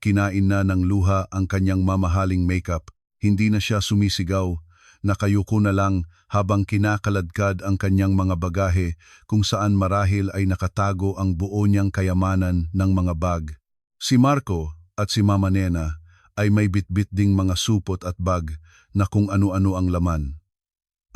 Kinain na ng luha ang kanyang mamahaling makeup. Hindi na siya sumisigaw. Nakayuko na lang habang kinakaladkad ang kanyang mga bagahe kung saan marahil ay nakatago ang buo niyang kayamanan ng mga bag. Si Marco at si Mama Nena ay may bitbit ding mga supot at bag na kung ano-ano ang laman.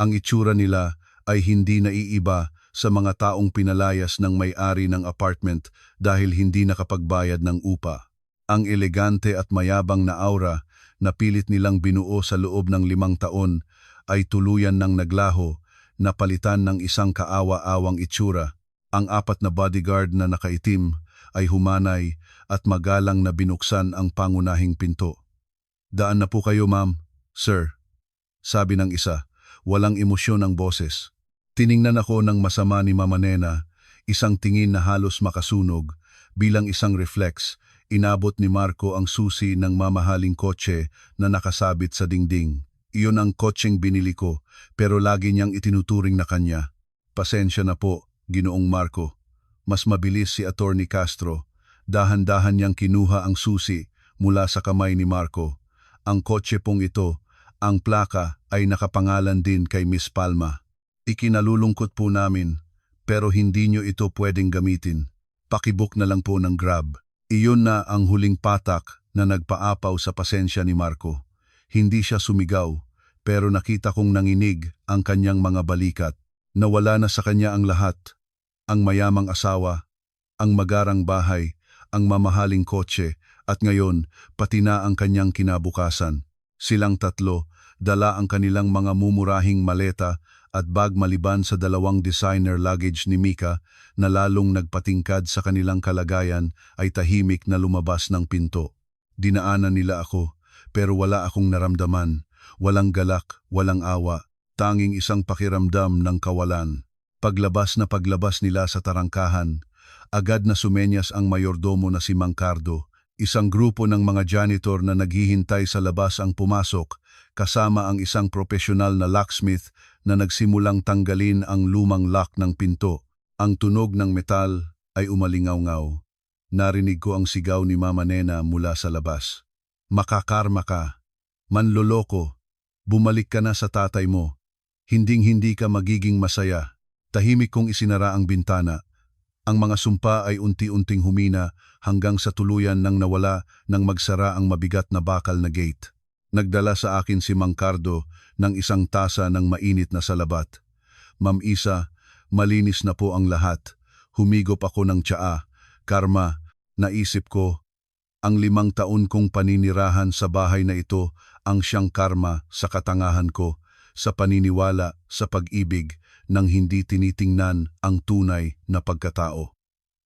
Ang itsura nila ay hindi naiiba sa mga taong pinalayas ng may-ari ng apartment dahil hindi nakapagbayad ng upa. Ang elegante at mayabang na aura na pilit nilang binuo sa loob ng 5 taon ay tuluyan ng naglaho na palitan ng isang kaawa-awang itsura. Ang 4 na bodyguard na nakaitim ay humanay at magalang na binuksan ang pangunahing pinto. "Daan na po kayo, ma'am." "Sir," sabi ng isa, walang emosyon ang boses. Tiningnan ako ng masama ni Mama Nena, isang tingin na halos makasunog. Bilang isang reflex, inabot ni Marco ang susi ng mamahaling kotse na nakasabit sa dingding. Iyon ang kotseng binili ko, pero lagi niyang itinuturing na kanya. "Pasensya na po, Ginoong Marco." Mas mabilis si Attorney Castro. Dahan-dahan niyang kinuha ang susi mula sa kamay ni Marco. Ang kotse pong ito, ang plaka ay nakapangalan din kay Miss Palma. "Ikinalulungkot po namin, pero hindi niyo ito pwedeng gamitin. Pakibook na lang po ng Grab." Iyon na ang huling patak na nagpaapaw sa pasensya ni Marco. Hindi siya sumigaw, pero nakita kong nanginig ang kanyang mga balikat. Nawala na sa kanya ang lahat. Ang mayamang asawa, ang magarang bahay, ang mamahaling kotse, at ngayon pati na ang kanyang kinabukasan. Silang tatlo, dala ang kanilang mga mumurahing maleta at bag maliban sa 2 designer luggage ni Mika na lalong nagpatingkad sa kanilang kalagayan ay tahimik na lumabas ng pinto. Dinaanan nila ako, pero wala akong naramdaman. Walang galak, walang awa, tanging isang pakiramdam ng kawalan. Paglabas nila sa tarangkahan, agad na sumenyas ang mayordomo na si Mang Cardo. Isang grupo ng mga janitor na naghihintay sa labas ang pumasok, kasama ang isang profesional na locksmith na nagsimulang tanggalin ang lumang lock ng pinto. Ang tunog ng metal ay umalingaw-ngaw. Narinig ko ang sigaw ni Mama Nena mula sa labas. "Makakarma ka. Manloloko. Bumalik ka na sa tatay mo. Hinding-hindi ka magiging masaya." Tahimik kong isinara ang bintana. Ang mga sumpa ay unti-unting humina hanggang sa tuluyan nang nawala nang magsara ang mabigat na bakal na gate. Nagdala sa akin si Mang Cardo ng isang tasa ng mainit na salabat. "Ma'am Isa, malinis na po ang lahat." Humigop ako ng tsaa. "Karma," naisip ko, ang 5 taon kong paninirahan sa bahay na ito ang siyang karma sa katangahan ko, sa paniniwala, sa pag-ibig, nang hindi tinitingnan ang tunay na pagkatao.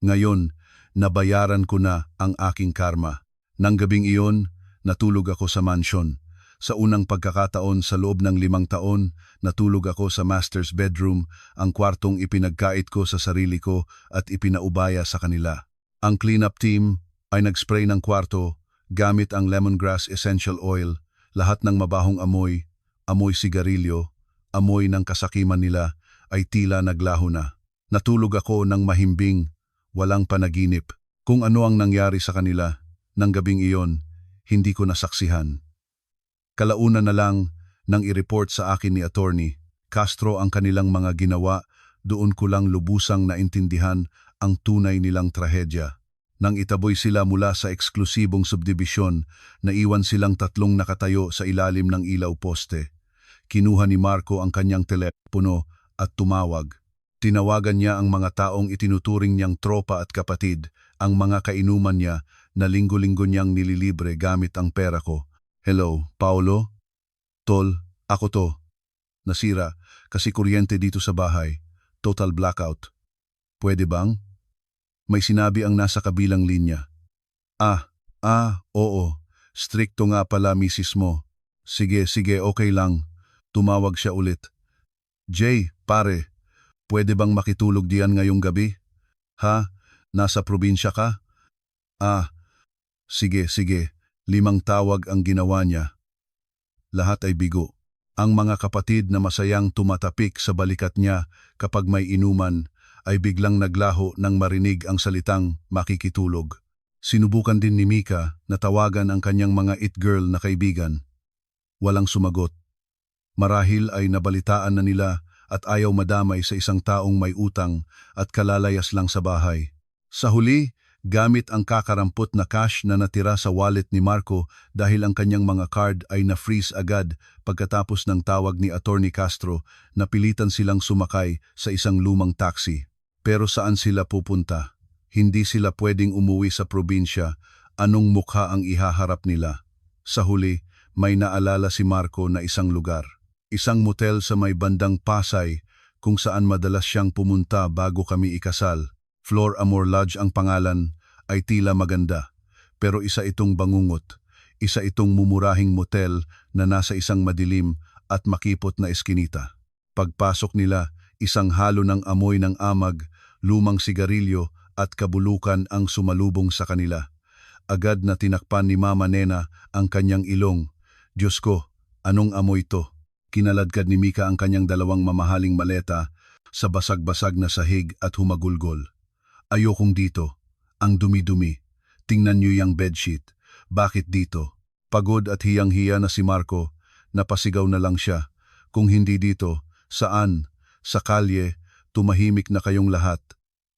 Ngayon, nabayaran ko na ang aking karma. Nang gabing iyon, natulog ako sa mansyon. Sa unang pagkakataon sa loob ng 5 taon, natulog ako sa master's bedroom, ang kwartong ipinagkait ko sa sarili ko at ipinaubaya sa kanila. Ang cleanup team ay nagspray ng kwarto gamit ang lemongrass essential oil, lahat ng mabahong amoy, amoy sigarilyo, amoy ng kasakiman nila, ay tila naglaho na. Natulog ako ng mahimbing, walang panaginip. Kung ano ang nangyari sa kanila, nang gabing iyon, hindi ko nasaksihan. Kalaunan na lang nang i-report sa akin ni Attorney Castro ang kanilang mga ginawa, doon ko lang lubusang naintindihan ang tunay nilang trahedya. Nang itaboy sila mula sa eksklusibong subdibisyon, naiwan silang 3 nakatayo sa ilalim ng ilaw poste. Kinuha ni Marco ang kanyang telepono at tumawag. Tinawagan niya ang mga taong itinuturing niyang tropa at kapatid, ang mga kainuman niya na linggo-linggo niyang nililibre gamit ang pera ko. Hello, Paolo? Tol, ako to. Nasira, kasi kuryente dito sa bahay. Total blackout. Pwede bang? May sinabi ang nasa kabilang linya. Oo. Strikto nga pala misis mo. Sige, okay lang. Tumawag siya ulit. Jay, pare, pwede bang makitulog diyan ngayong gabi? Ha? Nasa probinsya ka? Sige. 5 tawag ang ginawa niya. Lahat ay bigo. Ang mga kapatid na masayang tumatapik sa balikat niya kapag may inuman ay biglang naglaho nang marinig ang salitang makikitulog. Sinubukan din ni Mika na tawagan ang kanyang mga it-girl na kaibigan. Walang sumagot. Marahil ay nabalitaan na nila at ayaw madamay sa isang taong may utang at kalalayas lang sa bahay. Sa huli, gamit ang kakarampot na cash na natira sa wallet ni Marco dahil ang kanyang mga card ay na-freeze agad pagkatapos ng tawag ni Attorney Castro, napilitan silang sumakay sa isang lumang taxi. Pero saan sila pupunta? Hindi sila pwedeng umuwi sa probinsya. Anong mukha ang ihaharap nila? Sa huli, may naalala si Marco na isang lugar. Isang motel sa may bandang Pasay kung saan madalas siyang pumunta bago kami ikasal. Flor Amor Lodge ang pangalan, ay tila maganda. Pero isa itong bangungot. Isa itong mumurahing motel na nasa isang madilim at makipot na eskinita. Pagpasok nila, isang halo ng amoy ng amag, lumang sigarilyo at kabulukan ang sumalubong sa kanila. Agad na tinakpan ni Mama Nena ang kanyang ilong. Diyos ko, anong amoy to? Kinaladkad ni Mika ang kanyang 2 mamahaling maleta sa basag-basag na sahig at humagulgol. Ayokong dito. Ang dumi-dumi. Tingnan niyo yung bedsheet. Bakit dito? Pagod at hiyang-hiya na si Marco. Napasigaw na lang siya. Kung hindi dito, saan? Sa kalye, tumahimik na kayong lahat.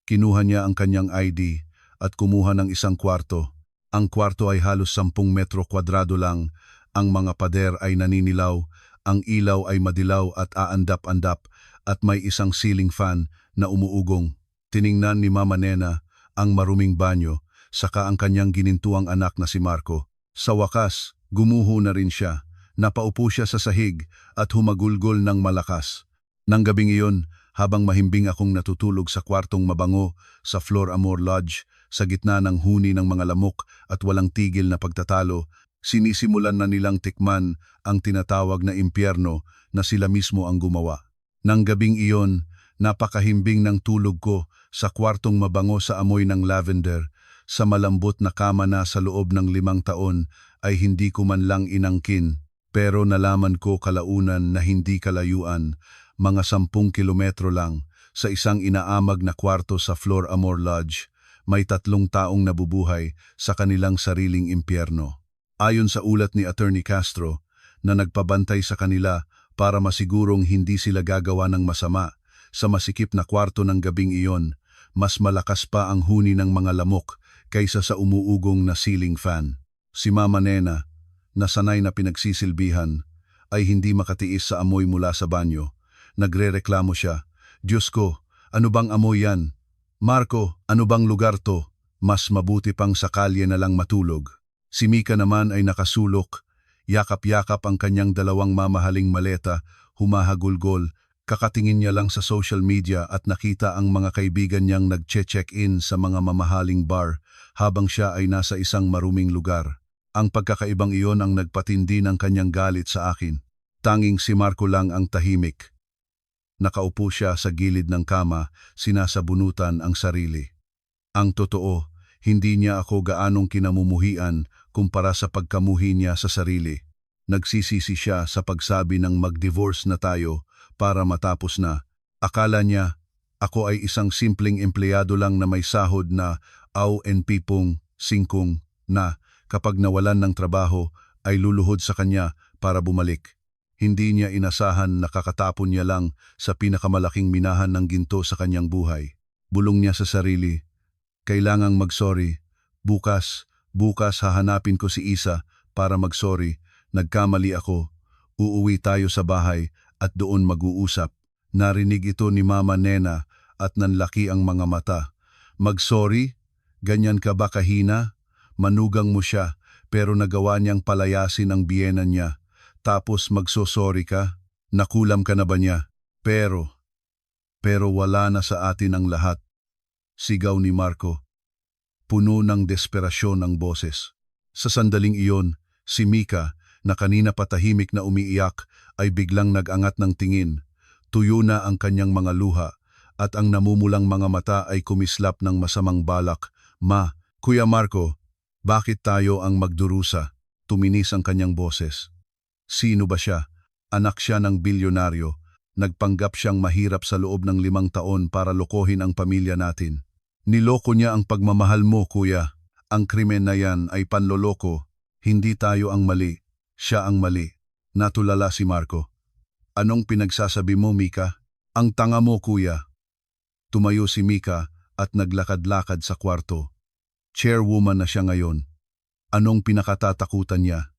Kinuha niya ang kanyang ID at kumuha ng isang kwarto. Ang kwarto ay halos 10 metro kwadrado lang. Ang mga pader ay naninilaw. Ang ilaw ay madilaw at aandap-andap at may isang ceiling fan na umuugong. Tiningnan ni Mama Nena ang maruming banyo, saka ang kanyang ginintuang anak na si Marco. Sa wakas, gumuho na rin siya. Napaupo siya sa sahig at humagulgol ng malakas. Nang gabing iyon, habang mahimbing akong natutulog sa kwartong mabango sa Flor Amor Lodge, sa gitna ng huni ng mga lamok at walang tigil na pagtatalo, sinisimulan na nilang tikman ang tinatawag na impyerno na sila mismo ang gumawa. Nang gabing iyon, napakahimbing ng tulog ko sa kwartong mabango sa amoy ng lavender, sa malambot na kama na sa loob ng 5 taon ay hindi ko man lang inangkin. Pero nalaman ko kalaunan na hindi kalayuan, mga 10 kilometro lang, sa isang inaamag na kwarto sa Flor Amor Lodge, may 3 taong nabubuhay sa kanilang sariling impyerno. Ayon sa ulat ni Attorney Castro, na nagpabantay sa kanila para masigurong hindi sila gagawa ng masama, sa masikip na kwarto ng gabing iyon, mas malakas pa ang huni ng mga lamok kaysa sa umuugong na ceiling fan. Si Mama Nena, na sanay na pinagsisilbihan, ay hindi makatiis sa amoy mula sa banyo. Nagrereklamo siya. Diyos ko, ano bang amoy yan? Marco, ano bang lugar to? Mas mabuti pang sa kalye na lang matulog. Si Mika naman ay nakasulok, yakap-yakap ang kanyang 2 mamahaling maleta, humahagulgol. Kakatingin niya lang sa social media at nakita ang mga kaibigan niyang nagche-check-in sa mga mamahaling bar habang siya ay nasa isang maruming lugar. Ang pagkakaibang iyon ang nagpatindi ng kanyang galit sa akin. Tanging si Marco lang ang tahimik. Nakaupo siya sa gilid ng kama, sinasabunutan ang sarili. Ang totoo, hindi niya ako gaanong kinamumuhian kumpara sa pagkamuhi niya sa sarili. Nagsisisi siya sa pagsabi ng mag-divorce na tayo para matapos na. Akala niya, ako ay isang simpleng empleyado lang na may sahod na pong 5 na kapag nawalan ng trabaho ay luluhod sa kanya para bumalik. Hindi niya inasahan na kakatapon niya lang sa pinakamalaking minahan ng ginto sa kanyang buhay. Bulong niya sa sarili, kailangang mag-sorry. Bukas hahanapin ko si Isa para mag-sorry. Nagkamali ako. Uuwi tayo sa bahay at doon mag-uusap. Narinig ito ni Mama Nena at nanlaki ang mga mata. Mag-sorry? Ganyan ka ba kahina? Manugang mo siya, pero nagawa niyang palayasin ang biyena niya. Tapos magsosorry ka? Nakulam ka na ba niya? Pero wala na sa atin ang lahat. Sigaw ni Marco. Puno ng desperasyon ang boses. Sa sandaling iyon, si Mika, na kanina patahimik na umiiyak, ay biglang nag-angat ng tingin. Tuyo na ang kanyang mga luha, at ang namumulang mga mata ay kumislap ng masamang balak. Kuya Marco, bakit tayo ang magdurusa? Tuminis ang kanyang boses. Sino ba siya? Anak siya ng bilyonaryo. Nagpanggap siyang mahirap sa loob ng 5 taon para lokohin ang pamilya natin. Niloko niya ang pagmamahal mo, kuya. Ang krimen na yan ay panloloko. Hindi tayo ang mali. Siya ang mali. Natulala si Marco. Anong pinagsasabi mo, Mika? Ang tanga mo, kuya. Tumayo si Mika at naglakad-lakad sa kwarto. Chairwoman na siya ngayon. Anong pinakatatakutan niya?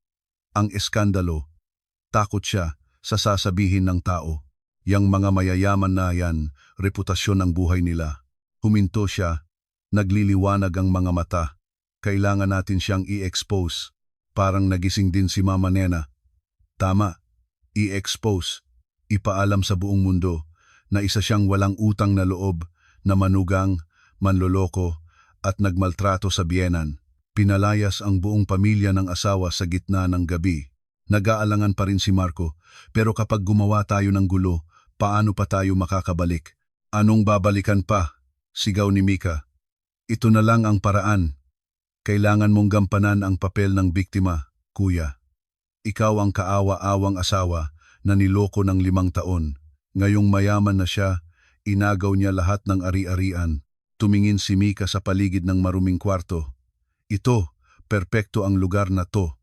Ang eskandalo. Takot siya sa sasabihin ng tao. Yang mga mayayaman na yan, reputasyon ang buhay nila. Huminto siya. Nagliliwanag ang mga mata. Kailangan natin siyang i-expose. Parang nagising din si Mama Nena. Tama. I-expose. Ipaalam sa buong mundo na isa siyang walang utang na loob, na manugang, manloloko, at nagmaltrato sa biyenan. Pinalayas ang buong pamilya ng asawa sa gitna ng gabi. Nag-aalangan pa rin si Marco, pero kapag gumawa tayo ng gulo, paano pa tayo makakabalik? Anong babalikan pa? Sigaw ni Mika. Ito na lang ang paraan. Kailangan mong gampanan ang papel ng biktima, kuya. Ikaw ang kaawa-awang asawa na niloko ng 5 taon. Ngayong mayaman na siya, inagaw niya lahat ng ari-arian. Tumingin si Mika sa paligid ng maruming kwarto. Ito, perpekto ang lugar na to.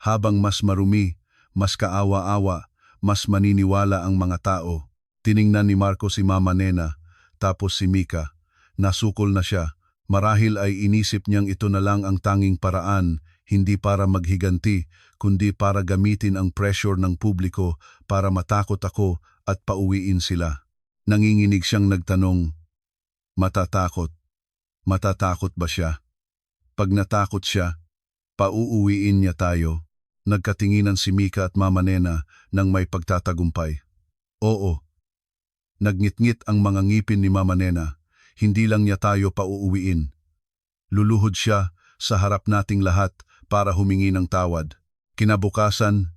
Habang mas marumi, mas kaawa-awa, mas maniniwala ang mga tao. Tiningnan ni Marco si Mama Nena, tapos si Mika. Nasukol na siya. Marahil ay inisip niyang ito na lang ang tanging paraan, hindi para maghiganti, kundi para gamitin ang pressure ng publiko para matakot ako at pauwiin sila. Nanginginig siyang nagtanong, matatakot? Matatakot ba siya? Pag natakot siya, pauuwiin niya tayo. Nagkatinginan si Mika at Mama Nena nang may pagtatagumpay. Oo. Nagngit-ngit ang mga ngipin ni Mama Nena. Hindi lang niya tayo pauuwiin. Luluhod siya sa harap nating lahat para humingi ng tawad. Kinabukasan,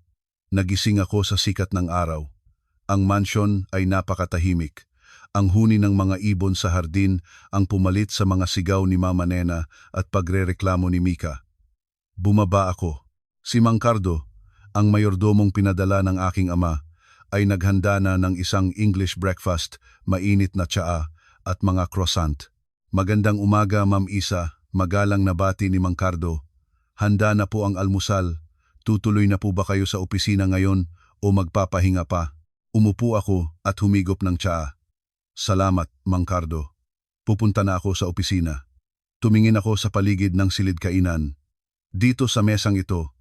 nagising ako sa sikat ng araw. Ang mansyon ay napakatahimik. Ang huni ng mga ibon sa hardin ang pumalit sa mga sigaw ni Mama Nena at pagrereklamo ni Mika. Bumaba ako. Si Mang Cardo, ang mayordomong pinadala ng aking ama, ay naghanda na ng isang English breakfast, mainit na tsaa at mga croissant. Magandang umaga, Ma'am Isa, magalang na bati ni Mang Cardo. Handa na po ang almusal. Tutuloy na po ba kayo sa opisina ngayon o magpapahinga pa? Umupo ako at humigop ng tsaa. Salamat, Mang Cardo. Pupunta na ako sa opisina. Tumingin ako sa paligid ng silid kainan. Dito sa mesang ito,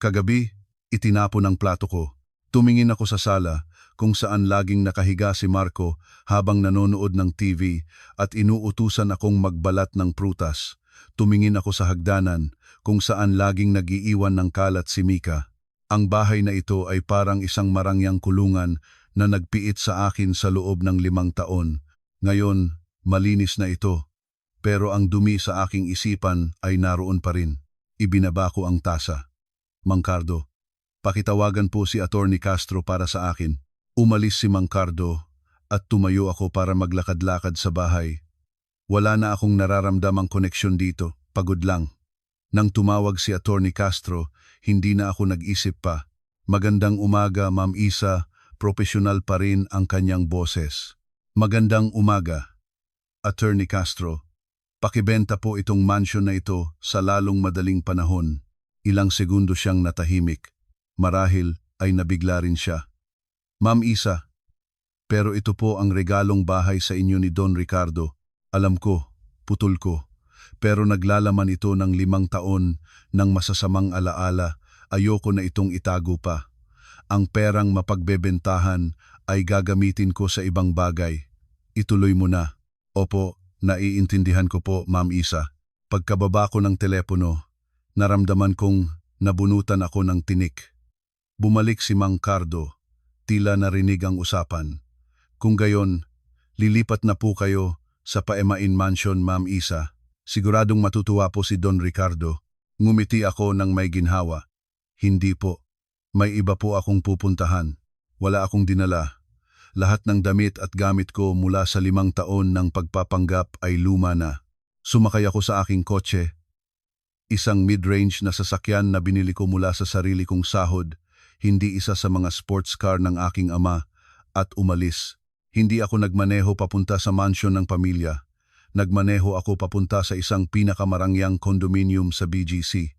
kagabi, itinapon ang plato ko. Tumingin ako sa sala kung saan laging nakahiga si Marco habang nanonood ng TV at inuutusan akong magbalat ng prutas. Tumingin ako sa hagdanan kung saan laging nagiiwan ng kalat si Mika. Ang bahay na ito ay parang isang marangyang kulungan na nagpiit sa akin sa loob ng 5 taon. Ngayon, malinis na ito. Pero ang dumi sa aking isipan ay naroon pa rin. Ibinaba ko ang tasa. Mang Cardo, pakitawagan po si Attorney Castro para sa akin. Umalis si Mang Cardo at tumayo ako para maglakad-lakad sa bahay. Wala na akong nararamdamang koneksyon dito, pagod lang. Nang tumawag si Attorney Castro, hindi na ako nag-isip pa. Magandang umaga, Ma'am Isa, profesional pa rin ang kanyang boses. Magandang umaga, Attorney Castro. Pakibenta po itong mansion na ito sa lalong madaling panahon. Ilang segundo siyang natahimik. Marahil ay nabigla rin siya. Ma'am Isa, pero ito po ang regalong bahay sa inyo ni Don Ricardo. Alam ko, putol ko. Pero naglalaman ito ng 5 taon ng masasamang alaala. Ayoko na itong itago pa. Ang perang mapagbebentahan ay gagamitin ko sa ibang bagay. Ituloy mo na. Opo, naiintindihan ko po, Ma'am Isa. Pagkababa ko ng telepono, naramdaman kong nabunutan ako ng tinik. Bumalik si Mang Cardo, tila narinig ang usapan. Kung gayon, lilipat na po kayo sa Paemain Mansion, Ma'am Isa. Siguradong matutuwa po si Don Ricardo. Ngumiti ako ng may ginhawa. Hindi po. May iba po akong pupuntahan. Wala akong dinala. Lahat ng damit at gamit ko mula sa 5 taon ng pagpapanggap ay luma na. Sumakay ako sa aking kotse. Isang mid-range na sasakyan na binili ko mula sa sarili kong sahod, hindi isa sa mga sports car ng aking ama, at umalis. Hindi ako nagmaneho papunta sa mansyon ng pamilya. Nagmaneho ako papunta sa isang pinakamarangyang condominium sa BGC.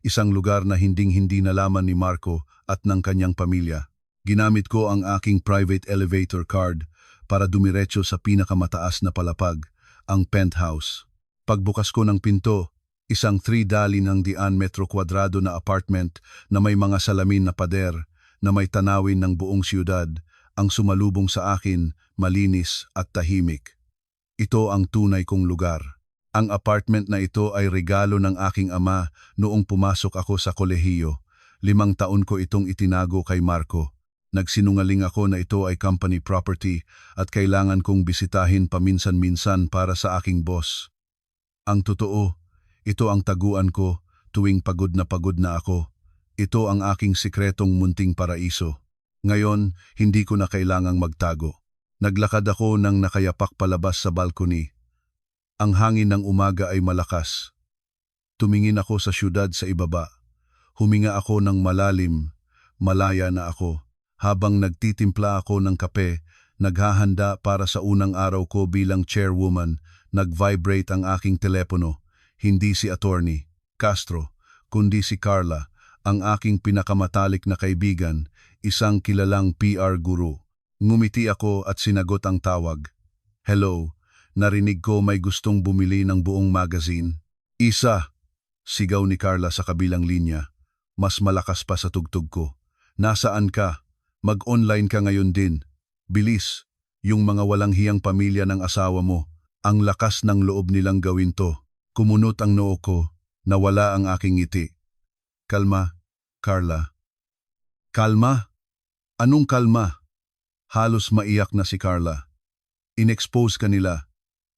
Isang lugar na hinding-hindi nalaman ni Marco at ng kanyang pamilya. Ginamit ko ang aking private elevator card para dumiretso sa pinakamataas na palapag, ang penthouse. Pagbukas ko ng pinto, isang 3,100 metro kwadrado na apartment na may mga salamin na pader na may tanawin ng buong siyudad ang sumalubong sa akin, malinis at tahimik. Ito ang tunay kong lugar. Ang apartment na ito ay regalo ng aking ama noong pumasok ako sa kolehiyo. 5 taon ko itong itinago kay Marco. Nagsinungaling ako na ito ay company property at kailangan kong bisitahin paminsan-minsan para sa aking boss. Ang totoo, ito ang taguan ko tuwing pagod na ako. Ito ang aking sikretong munting paraiso. Ngayon, hindi ko na kailangang magtago. Naglakad ako ng nakayapak palabas sa balcony. Ang hangin ng umaga ay malakas. Tumingin ako sa syudad sa ibaba. Huminga ako ng malalim, malaya na ako. Habang nagtitimpla ako ng kape, naghahanda para sa unang araw ko bilang chairwoman, nag-vibrate ang aking telepono. Hindi si Attorney Castro, kundi si Carla, ang aking pinakamatalik na kaibigan, isang kilalang PR guru. Ngumiti ako at sinagot ang tawag. Hello, narinig ko may gustong bumili ng buong magazine. Isa, sigaw ni Carla sa kabilang linya. Mas malakas pa sa tugtog ko. Nasaan ka? Mag-online ka ngayon din. Bilis, yung mga walang hiyang pamilya ng asawa mo. Ang lakas ng loob nilang gawin to. Kumunot ang noo ko, nawala ang aking ngiti. Kalma, Carla. Kalma? Anong kalma? Halos maiyak na si Carla. Inexpose ka nila.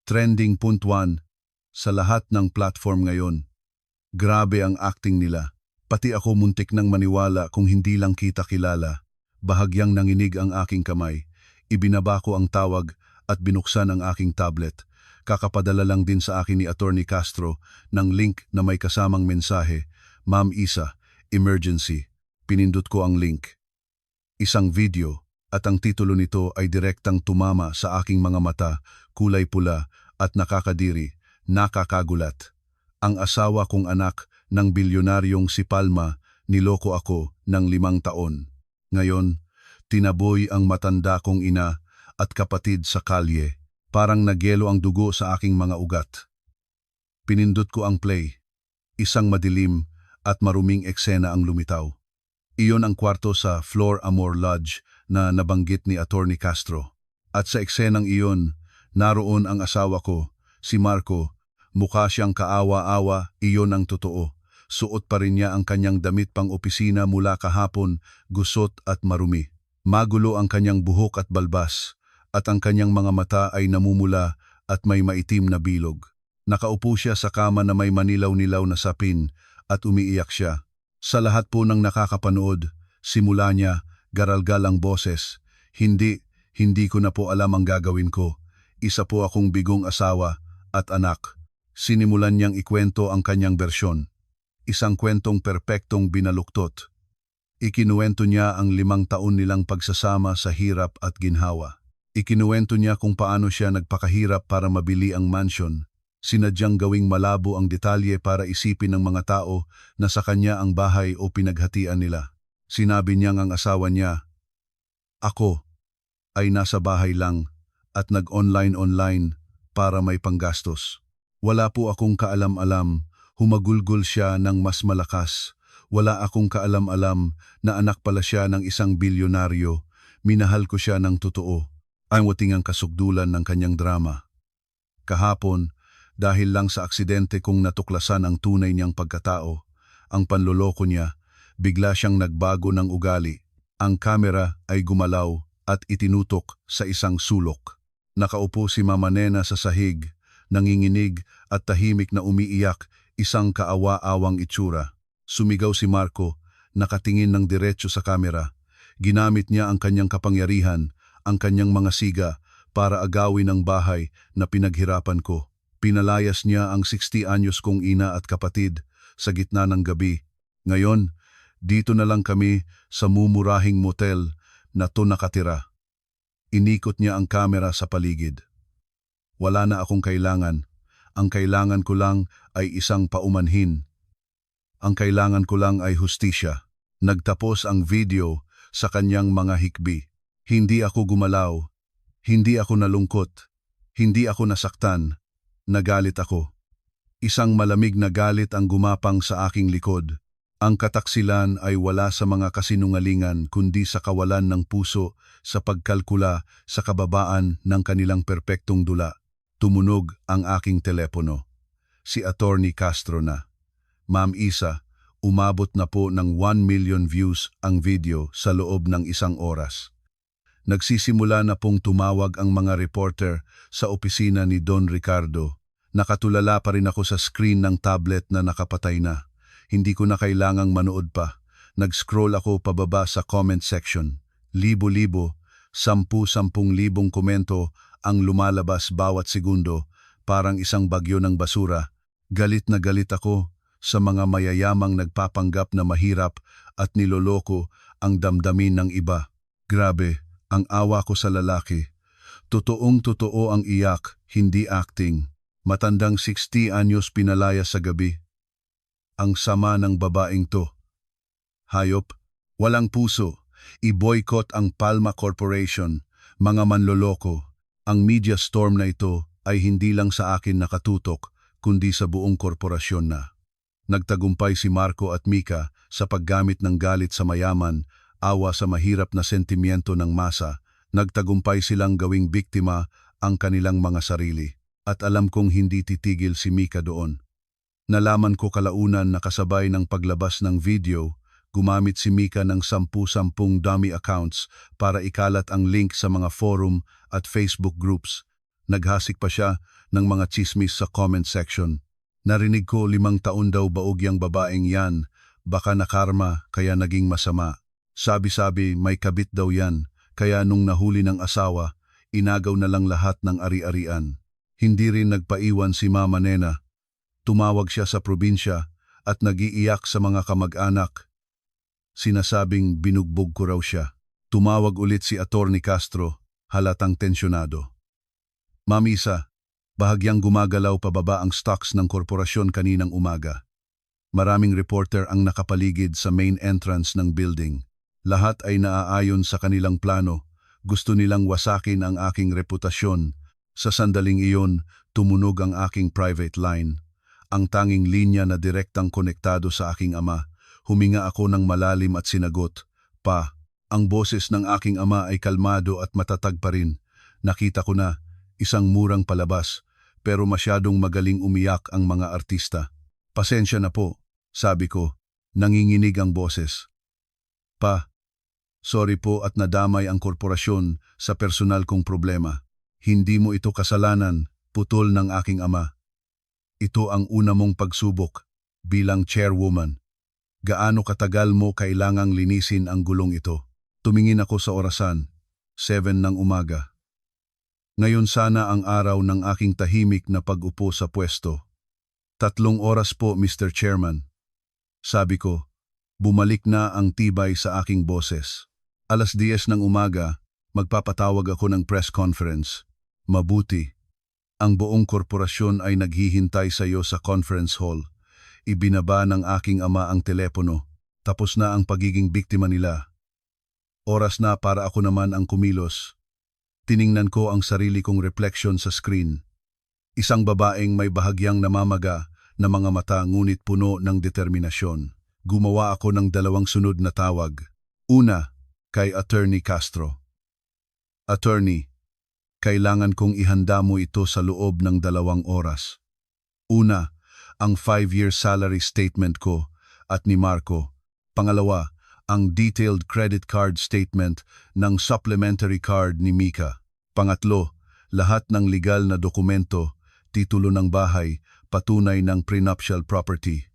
Trending .1 sa lahat ng platform ngayon. Grabe ang acting nila. Pati ako muntik nang maniwala kung hindi lang kita kilala. Bahagyang nanginig ang aking kamay. Ibinaba ko ang tawag at binuksan ang aking tablet. Kakapadala lang din sa akin ni Attorney Castro ng link na may kasamang mensahe. Ma'am Isa, emergency. Pinindot ko ang link. Isang video at ang titulo nito ay direktang tumama sa aking mga mata, kulay pula at nakakadiri, nakakagulat. Ang asawa kong anak ng bilyonaryong si Palma niloko ako ng 5 taon. Ngayon, tinaboy ang matanda kong ina at kapatid sa kalye. Parang nagyelo ang dugo sa aking mga ugat. Pinindot ko ang play. Isang madilim at maruming eksena ang lumitaw. Iyon ang kwarto sa Flor Amor Lodge na nabanggit ni Attorney Castro. At sa eksenang iyon, naroon ang asawa ko, si Marco. Mukha siyang kaawa-awa, iyon ang totoo. Suot pa rin niya ang kanyang damit pang opisina mula kahapon, gusot at marumi. Magulo ang kanyang buhok at balbas, at ang kanyang mga mata ay namumula at may maitim na bilog. Nakaupo siya sa kama na may manilaw-nilaw na sapin at umiiyak siya. Sa lahat po ng nakakapanood, simula niya, garalgal ang boses. Hindi ko na po alam ang gagawin ko. Isa po akong bigong asawa at anak. Sinimulan niyang ikwento ang kanyang bersyon. Isang kwentong perpektong binaluktot. Ikinuwento niya ang 5 taon nilang pagsasama sa hirap at ginhawa. Ikinuwento niya kung paano siya nagpakahirap para mabili ang mansion. Sinadyang gawing malabo ang detalye para isipin ng mga tao na sa kanya ang bahay o pinaghatian nila. Sinabi niyang ang asawa niya, "Ako ay nasa bahay lang at nag-online para may panggastos. Wala po akong kaalam-alam." Humagulgol siya ng mas malakas. Wala akong kaalam-alam na anak pala siya ng isang bilyonaryo. Minahal ko siya ng totoo. Ang wating ang kasugdulan ng kanyang drama. Kahapon, dahil lang sa aksidente kong natuklasan ang tunay niyang pagkatao, ang panloloko niya, bigla siyang nagbago ng ugali. Ang kamera ay gumalaw at itinutok sa isang sulok. Nakaupo si Mama Nena sa sahig, nanginginig at tahimik na umiiyak, isang kaawa-awang itsura. Sumigaw si Marco, nakatingin ng diretso sa kamera. Ginamit niya ang kanyang kapangyarihan, ang kanyang mga siga, para agawin ang bahay na pinaghirapan ko. Pinalayas niya ang 60 anyos kong ina at kapatid sa gitna ng gabi. Ngayon, dito na lang kami sa mumurahing motel na to nakatira. Inikot niya ang kamera sa paligid. Wala na akong kailangan. Ang kailangan ko lang ay isang paumanhin. Ang kailangan ko lang ay hustisya. Nagtapos ang video sa kanyang mga hikbi. Hindi ako gumalaw. Hindi ako nalungkot. Hindi ako nasaktan. Nagalit ako. Isang malamig na galit ang gumapang sa aking likod. Ang kataksilan ay wala sa mga kasinungalingan kundi sa kawalan ng puso, sa pagkalkula, sa kababaan ng kanilang perpektong dula. Tumunog ang aking telepono. Si Attorney Castro na. Ma'am Isa, umabot na po ng 1 million views ang video sa loob ng isang oras. Nagsisimula na pong tumawag ang mga reporter sa opisina ni Don Ricardo. Nakatulala pa rin ako sa screen ng tablet na nakapatay na. Hindi ko na kailangang manood pa. Nag-scroll ako pababa sa comment section. Libo-libo, 10,000 komento ang lumalabas bawat segundo, parang isang bagyo ng basura. Galit na galit ako sa mga mayayamang nagpapanggap na mahirap at niloloko ang damdamin ng iba. Grabe, ang awa ko sa lalaki. Totoong-totoo ang iyak, hindi acting. Matandang 60 anyos pinalaya sa gabi. Ang sama ng babaeng to. Hayop, walang puso, i-boycott ang Palma Corporation, mga manloloko. Ang media storm na ito ay hindi lang sa akin nakatutok, kundi sa buong korporasyon na. Nagtagumpay si Marco at Mika sa paggamit ng galit sa mayaman, awa sa mahirap na sentimiento ng masa. Nagtagumpay silang gawing biktima ang kanilang mga sarili. At alam kong hindi titigil si Mika doon. Nalaman ko kalaunan na kasabay ng paglabas ng video, gumamit si Mika ng 10 dummy accounts para ikalat ang link sa mga forum at Facebook groups. Naghasik pa siya ng mga chismis sa comment section. Narinig ko 5 taon daw baog yang babaeng yan, baka nakarma kaya naging masama. Sabi-sabi may kabit daw yan, kaya nung nahuli ng asawa, inagaw na lang lahat ng ari-arian. Hindi rin nagpaiwan si Mama Nena. Tumawag siya sa probinsya at nagiiyak sa mga kamag-anak. Sinasabing binugbog ko raw siya. Tumawag ulit si Attorney Castro, halatang tensyonado. Ma'am Isa, bahagyang gumagalaw pababa ang stocks ng korporasyon kaninang umaga. Maraming reporter ang nakapaligid sa main entrance ng building. Lahat ay naaayon sa kanilang plano. Gusto nilang wasakin ang aking reputasyon. Sa sandaling iyon, tumunog ang aking private line. Ang tanging linya na direktang konektado sa aking ama. Huminga ako ng malalim at sinagot, "Pa." Ang boses ng aking ama ay kalmado at matatag pa rin. Nakita ko na, isang murang palabas, pero masyadong magaling umiyak ang mga artista. "Pasensya na po," sabi ko, nanginginig ang boses. "Pa, sorry po at nadamay ang korporasyon sa personal kong problema. Hindi mo ito kasalanan," putol ng aking ama. "Ito ang una mong pagsubok bilang chairwoman. Gaano katagal mo kailangang linisin ang gulong ito?" Tumingin ako sa orasan, 7 ng umaga. Ngayon sana ang araw ng aking tahimik na pag-upo sa pwesto. 3 oras po, Mr. Chairman. Sabi ko, bumalik na ang tibay sa aking boses. 10:00 ng umaga, magpapatawag ako ng press conference. Mabuti. Ang buong korporasyon ay naghihintay sa iyo sa conference hall. Ibinaba ng aking ama ang telepono. Tapos na ang pagiging biktima nila. Oras na para ako naman ang kumilos. Tiningnan ko ang sarili kong reflection sa screen. Isang babaeng may bahagyang namamaga na mga mata ngunit puno ng determinasyon. Gumawa ako ng 2 sunod na tawag. Una, kay Attorney Castro. "Attorney, Kailangan kong ihanda mo ito sa loob ng 2 oras. Una, ang 5-year salary statement ko at ni Marco. Pangalawa, ang detailed credit card statement ng supplementary card ni Mika. Pangatlo, lahat ng legal na dokumento, titulo ng bahay, patunay ng prenuptial property.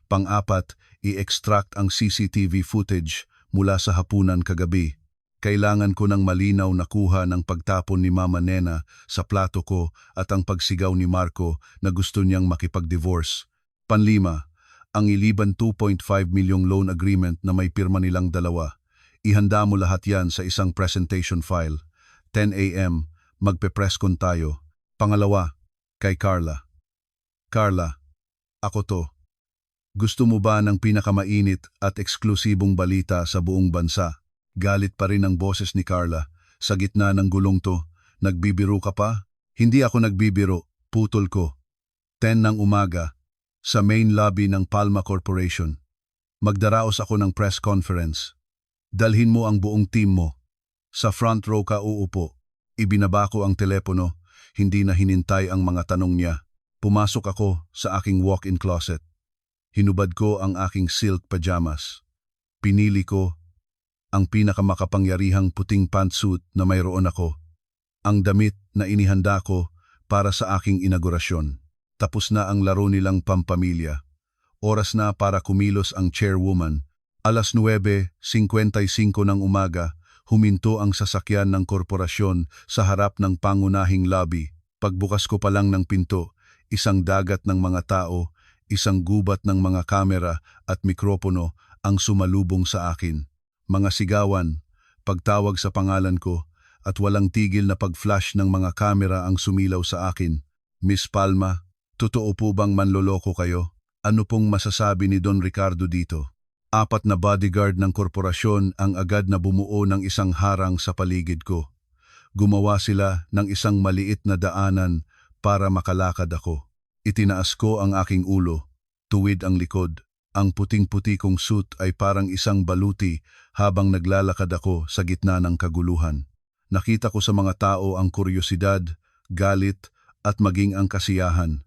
Pang-apat, i-extract ang CCTV footage mula sa hapunan kagabi. Kailangan ko ng malinaw na kuha ng pagtapon ni Mama Nena sa plato ko at ang pagsigaw ni Marco na gusto niyang makipag-divorce. Panlima, ang iliban 2.5 milyong loan agreement na may pirma nilang dalawa. Ihanda mo lahat yan sa isang presentation file. 10 a.m., magpe-press con tayo. Pangalawa, kay Carla. Carla, ako to. Gusto mo ba ng pinakamainit at eksklusibong balita sa buong bansa? Galit pa rin ang boses ni Carla. Sa gitna ng gulong to, nagbibiro ka pa? Hindi ako nagbibiro, putol ko. 10 ng umaga, sa main lobby ng Palma Corporation. Magdaraos ako ng press conference. Dalhin mo ang buong team mo. Sa front row ka uupo. Ibinaba ko ang telepono, hindi na hinintay ang mga tanong niya. Pumasok ako sa aking walk-in closet. Hinubad ko ang aking silk pajamas. Pinili ko ang pinakamakapangyarihang puting pantsuit na mayroon ako. Ang damit na inihanda ko para sa aking inaugurasyon. Tapos na ang laro nilang pampamilya. Oras na para kumilos ang chairwoman. Alas 9:55 ng umaga, huminto ang sasakyan ng korporasyon sa harap ng pangunahing lobby. Pagbukas ko pa lang ng pinto, isang dagat ng mga tao, isang gubat ng mga kamera at mikropono ang sumalubong sa akin. Mga sigawan, pagtawag sa pangalan ko, at walang tigil na pag-flash ng mga kamera ang sumilaw sa akin. Miss Palma, totoo po bang manloloko kayo? Ano pong masasabi ni Don Ricardo dito? 4 na bodyguard ng korporasyon ang agad na bumuo ng isang harang sa paligid ko. Gumawa sila ng isang maliit na daanan para makalakad ako. Itinaas ko ang aking ulo, tuwid ang likod. Ang puting-puti kong suit ay parang isang baluti habang naglalakad ako sa gitna ng kaguluhan. Nakita ko sa mga tao ang kuryosidad, galit at maging ang kasiyahan.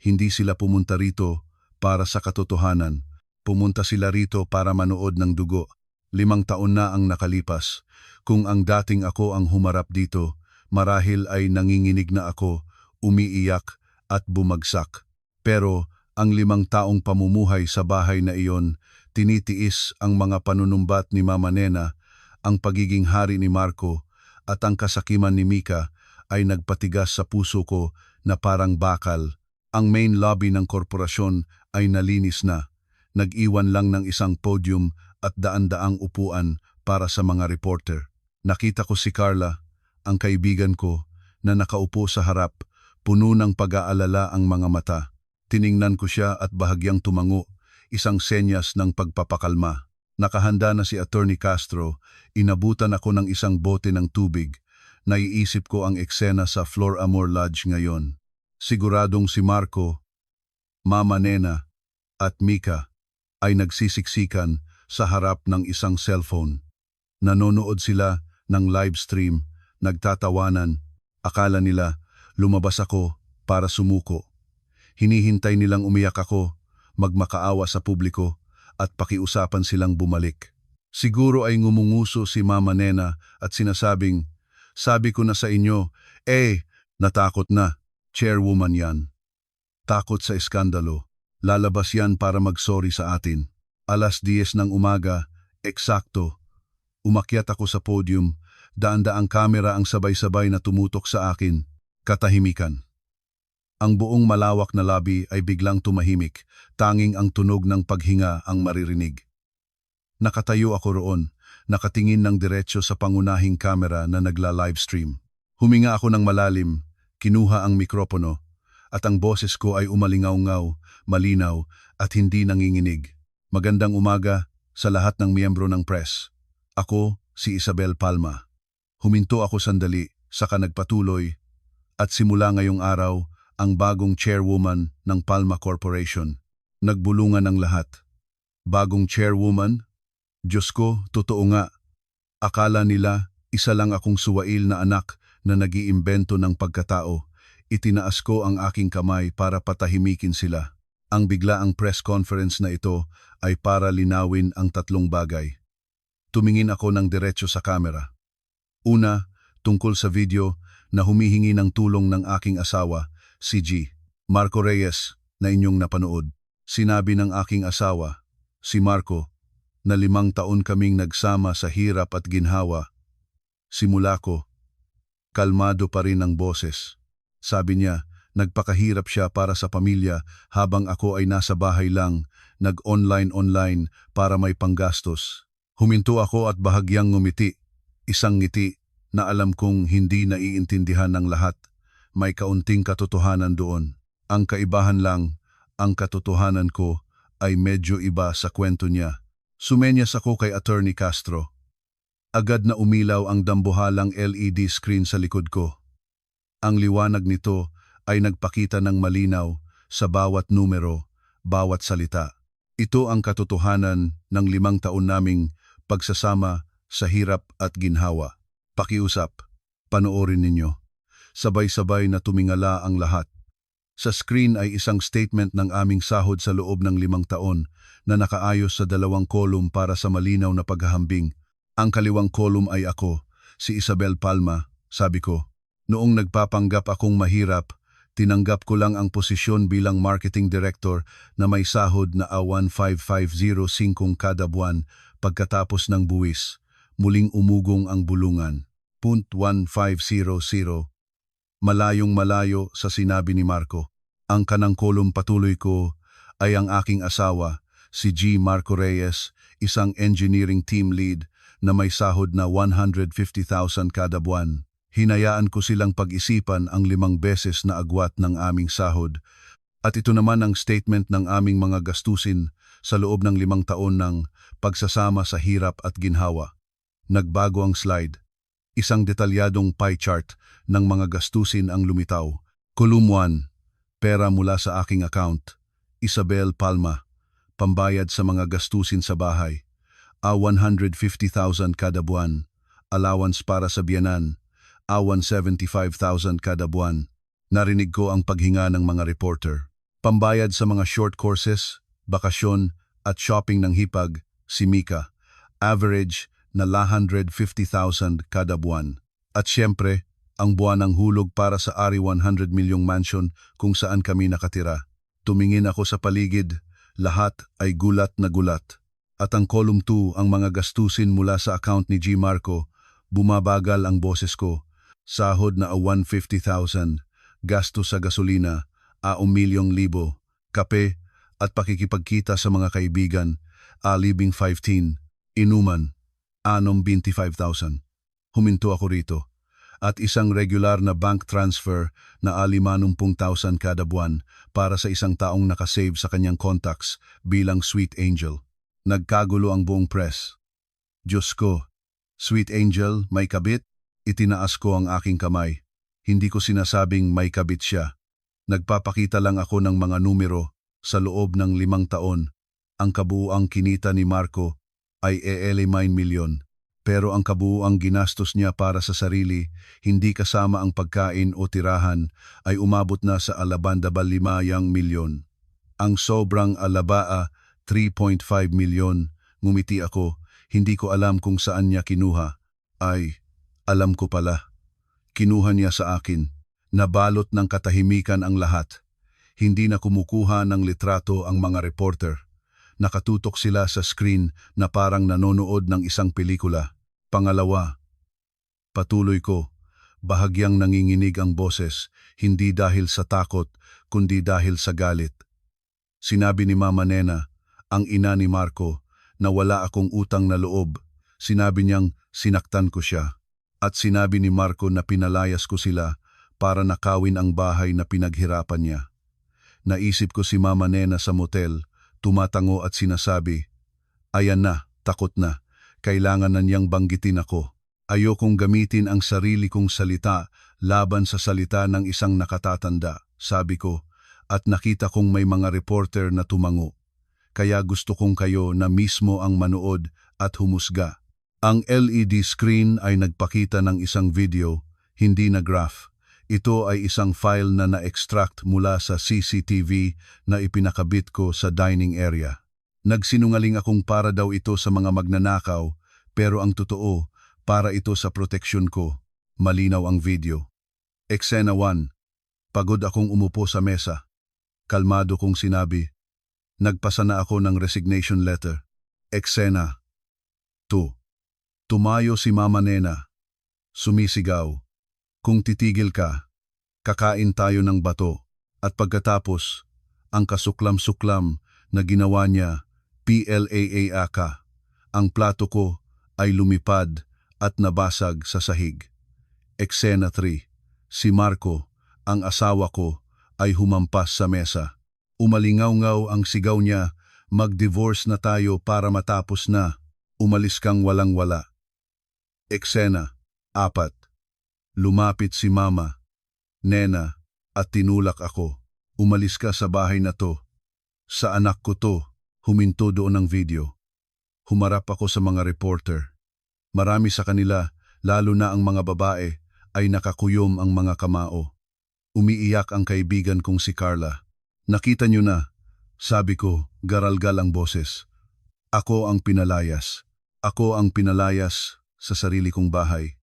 Hindi sila pumunta rito para sa katotohanan. Pumunta sila rito para manood ng dugo. 5 taon na ang nakalipas. Kung ang dating ako ang humarap dito, marahil ay nanginginig na ako, umiiyak at bumagsak. Pero ang 5 taong pamumuhay sa bahay na iyon, tinitiis ang mga panunumbat ni Mama Nena, ang pagiging hari ni Marco, at ang kasakiman ni Mika ay nagpatigas sa puso ko na parang bakal. Ang main lobby ng korporasyon ay nalinis na. Nag-iwan lang ng isang podium at daan-daang upuan para sa mga reporter. Nakita ko si Carla, ang kaibigan ko, na nakaupo sa harap, puno ng pag-aalala ang mga mata. Tiningnan ko siya at bahagyang tumango, isang senyas ng pagpapakalma. Nakahanda na si Attorney Castro, inabutan ako ng isang bote ng tubig. Naiisip ko ang eksena sa Flor Amor Lodge ngayon. Siguradong si Marco, Mama Nena at Mika ay nagsisiksikan sa harap ng isang cellphone. Nanonood sila ng live stream, nagtatawanan. Akala nila lumabas ako para sumuko. Hinihintay nilang umiyak ako, magmakaawa sa publiko, at pakiusapan silang bumalik. Siguro ay ngumunguso si Mama Nena at sinasabing, "Sabi ko na sa inyo, natakot na, chairwoman yan. Takot sa eskandalo, lalabas yan para mag-sorry sa atin." Alas 10 ng umaga, eksakto. Umakyat ako sa podium, daan-daang kamera ang sabay-sabay na tumutok sa akin. Katahimikan. Ang buong malawak na lobby ay biglang tumahimik, tanging ang tunog ng paghinga ang maririnig. Nakatayo ako roon, nakatingin ng diretso sa pangunahing kamera na nagla-livestream. Huminga ako ng malalim, kinuha ang mikropono, at ang boses ko ay umalingaw-ngaw, malinaw at hindi nanginginig. Magandang umaga sa lahat ng miyembro ng press. Ako si Isabel Palma. Huminto ako sandali, saka nagpatuloy, at simula ngayong araw, ang bagong chairwoman ng Palma Corporation. Nagbulungan ang lahat. Bagong chairwoman? Diyos ko, totoo nga. Akala nila isa lang akong suwail na anak na nag-iimbento ng pagkatao. Itinaas ko ang aking kamay para patahimikin sila. Ang biglaang press conference na ito ay para linawin ang tatlong bagay. Tumingin ako ng diretso sa kamera. Una, tungkol sa video na humihingi ng tulong ng aking asawa, si G. Marco Reyes, na inyong napanood. Sinabi ng aking asawa, si Marco, na 5 taon kaming nagsama sa hirap at ginhawa. Simula ko, kalmado pa rin ang boses. Sabi niya, nagpakahirap siya para sa pamilya habang ako ay nasa bahay lang, nag-online para may panggastos. Huminto ako at bahagyang ngumiti. Isang ngiti na alam kong hindi naiintindihan ng lahat. May kaunting katotohanan doon. Ang kaibahan lang, ang katotohanan ko ay medyo iba sa kwento niya. Sumenyas ako kay Attorney Castro. Agad na umilaw ang dambuhalang LED screen sa likod ko. Ang liwanag nito ay nagpakita ng malinaw sa bawat numero, bawat salita. Ito ang katotohanan ng 5 taon naming pagsasama sa hirap at ginhawa. Pakiusap, panoorin ninyo. Sabay-sabay na tumingala ang lahat. Sa screen ay isang statement ng aming sahod sa loob ng 5 taon na nakaayos sa 2 kolum para sa malinaw na paghahambing. Ang kaliwang kolum ay ako, si Isabel Palma, sabi ko. Noong nagpapanggap akong mahirap, tinanggap ko lang ang posisyon bilang marketing director na may sahod na 1,550 kada buwan pagkatapos ng buwis. Muling umugong ang bulungan. 1,500. Malayong malayo sa sinabi ni Marco. Ang kanang kolum patuloy ko ay ang aking asawa, si G. Marco Reyes, isang engineering team lead na may sahod na 150,000 kada buwan. Hinayaan ko silang pag-isipan ang 5 beses na agwat ng aming sahod. At ito naman ang statement ng aming mga gastusin sa loob ng 5 taon ng pagsasama sa hirap at ginhawa. Nagbago ang slide. Isang detalyadong pie chart ng mga gastusin ang lumitaw. Column 1, pera mula sa aking account. Isabel Palma, pambayad sa mga gastusin sa bahay. 150,000 kada buwan. Allowance para sa biyanan. 175,000 kada buwan. Narinig ko ang paghinga ng mga reporter. Pambayad sa mga short courses, bakasyon at shopping ng hipag, si Mika. Average na 150,000 kada buwan. At siyempre, ang buwan ng hulog para sa Ari 100 milyong mansion kung saan kami nakatira. Tumingin ako sa paligid, lahat ay gulat na gulat. At ang column 2, ang mga gastusin mula sa account ni G. Marco, bumabagal ang boses ko. Sahod na 150,000, gasto sa gasolina, 1,000,000, kape at pakikipagkita sa mga kaibigan, libing 15, inuman, 25,000. Huminto ako rito. At isang regular na bank transfer na 50,000 kada buwan para sa isang taong nakasave sa kanyang contacts bilang Sweet Angel. Nagkagulo ang buong press. Diyos ko, Sweet Angel, may kabit? Itinaas ko ang aking kamay. Hindi ko sinasabing may kabit siya. Nagpapakita lang ako ng mga numero sa loob ng 5 taon. Ang kabuuang kinita ni Marco ay 9 milyon. Pero ang kabuuang ginastos niya para sa sarili, hindi kasama ang pagkain o tirahan, ay umabot na sa 5 milyon. Ang sobrang alabaa, 3.5 milyon. Ngumiti ako, hindi ko alam kung saan niya kinuha. Ay, alam ko pala. Kinuha niya sa akin. Nabalot ng katahimikan ang lahat. Hindi na kumukuha ng litrato ang mga reporter. Nakatutok sila sa screen na parang nanonood ng isang pelikula. Pangalawa, patuloy ko, bahagyang nanginginig ang boses, hindi dahil sa takot, kundi dahil sa galit. Sinabi ni Mama Nena, ang ina ni Marco, na wala akong utang na loob. Sinabi niyang sinaktan ko siya. At sinabi ni Marco na pinalayas ko sila para nakawin ang bahay na pinaghirapan niya. Naisip ko si Mama Nena sa motel, tumatango at sinasabi, ayan na, takot na. Kailangan na niyang banggitin ako. Ayokong gamitin ang sarili kong salita laban sa salita ng isang nakatatanda, sabi ko, at nakita kong may mga reporter na tumango. Kaya gusto kong kayo na mismo ang manood at humusga. Ang LED screen ay nagpakita ng isang video, hindi na graph. Ito ay isang file na na-extract mula sa CCTV na ipinakabit ko sa dining area. Nagsinungaling akong para daw ito sa mga magnanakaw, pero ang totoo, para ito sa proteksyon ko. Malinaw ang video. Eksena 1. Pagod akong umupo sa mesa. Kalmado kong sinabi, nagpasa na ako ng resignation letter. Eksena 2. Tumayo si Mama Nena. Sumisigaw. Kung titigil ka, kakain tayo ng bato. At pagkatapos, ang kasuklam-suklam na ginawa niya, PLAA ka. Ang plato ko ay lumipad at nabasag sa sahig. Eksena 3. Si Marco, ang asawa ko, ay humampas sa mesa. Umalingaw-ngaw ang sigaw niya, mag-divorce na tayo para matapos na. Umalis kang walang-wala. Eksena 4. Lumapit si Mama, Nena, at tinulak ako. Umalis ka sa bahay na to. Sa anak ko to, huminto doon ang video. Humarap ako sa mga reporter. Marami sa kanila, lalo na ang mga babae, ay nakakuyom ang mga kamao. Umiiyak ang kaibigan kong si Carla. Nakita niyo na, sabi ko, garalgal ang boses. Ako ang pinalayas. Ako ang pinalayas sa sarili kong bahay.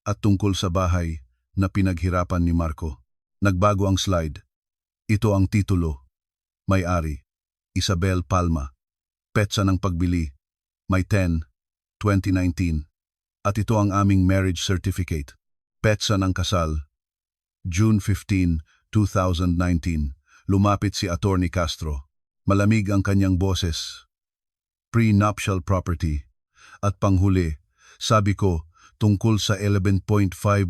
At tungkol sa bahay na pinaghirapan ni Marco. Nagbago ang slide. Ito ang titulo. May-ari, Isabel Palma. Petsa ng pagbili, May 10, 2019. At ito ang aming marriage certificate. Petsa ng kasal, June 15, 2019. Lumapit si Attorney Castro. Malamig ang kanyang boses. Prenuptial property. At panghuli, sabi ko, tungkol sa 11.5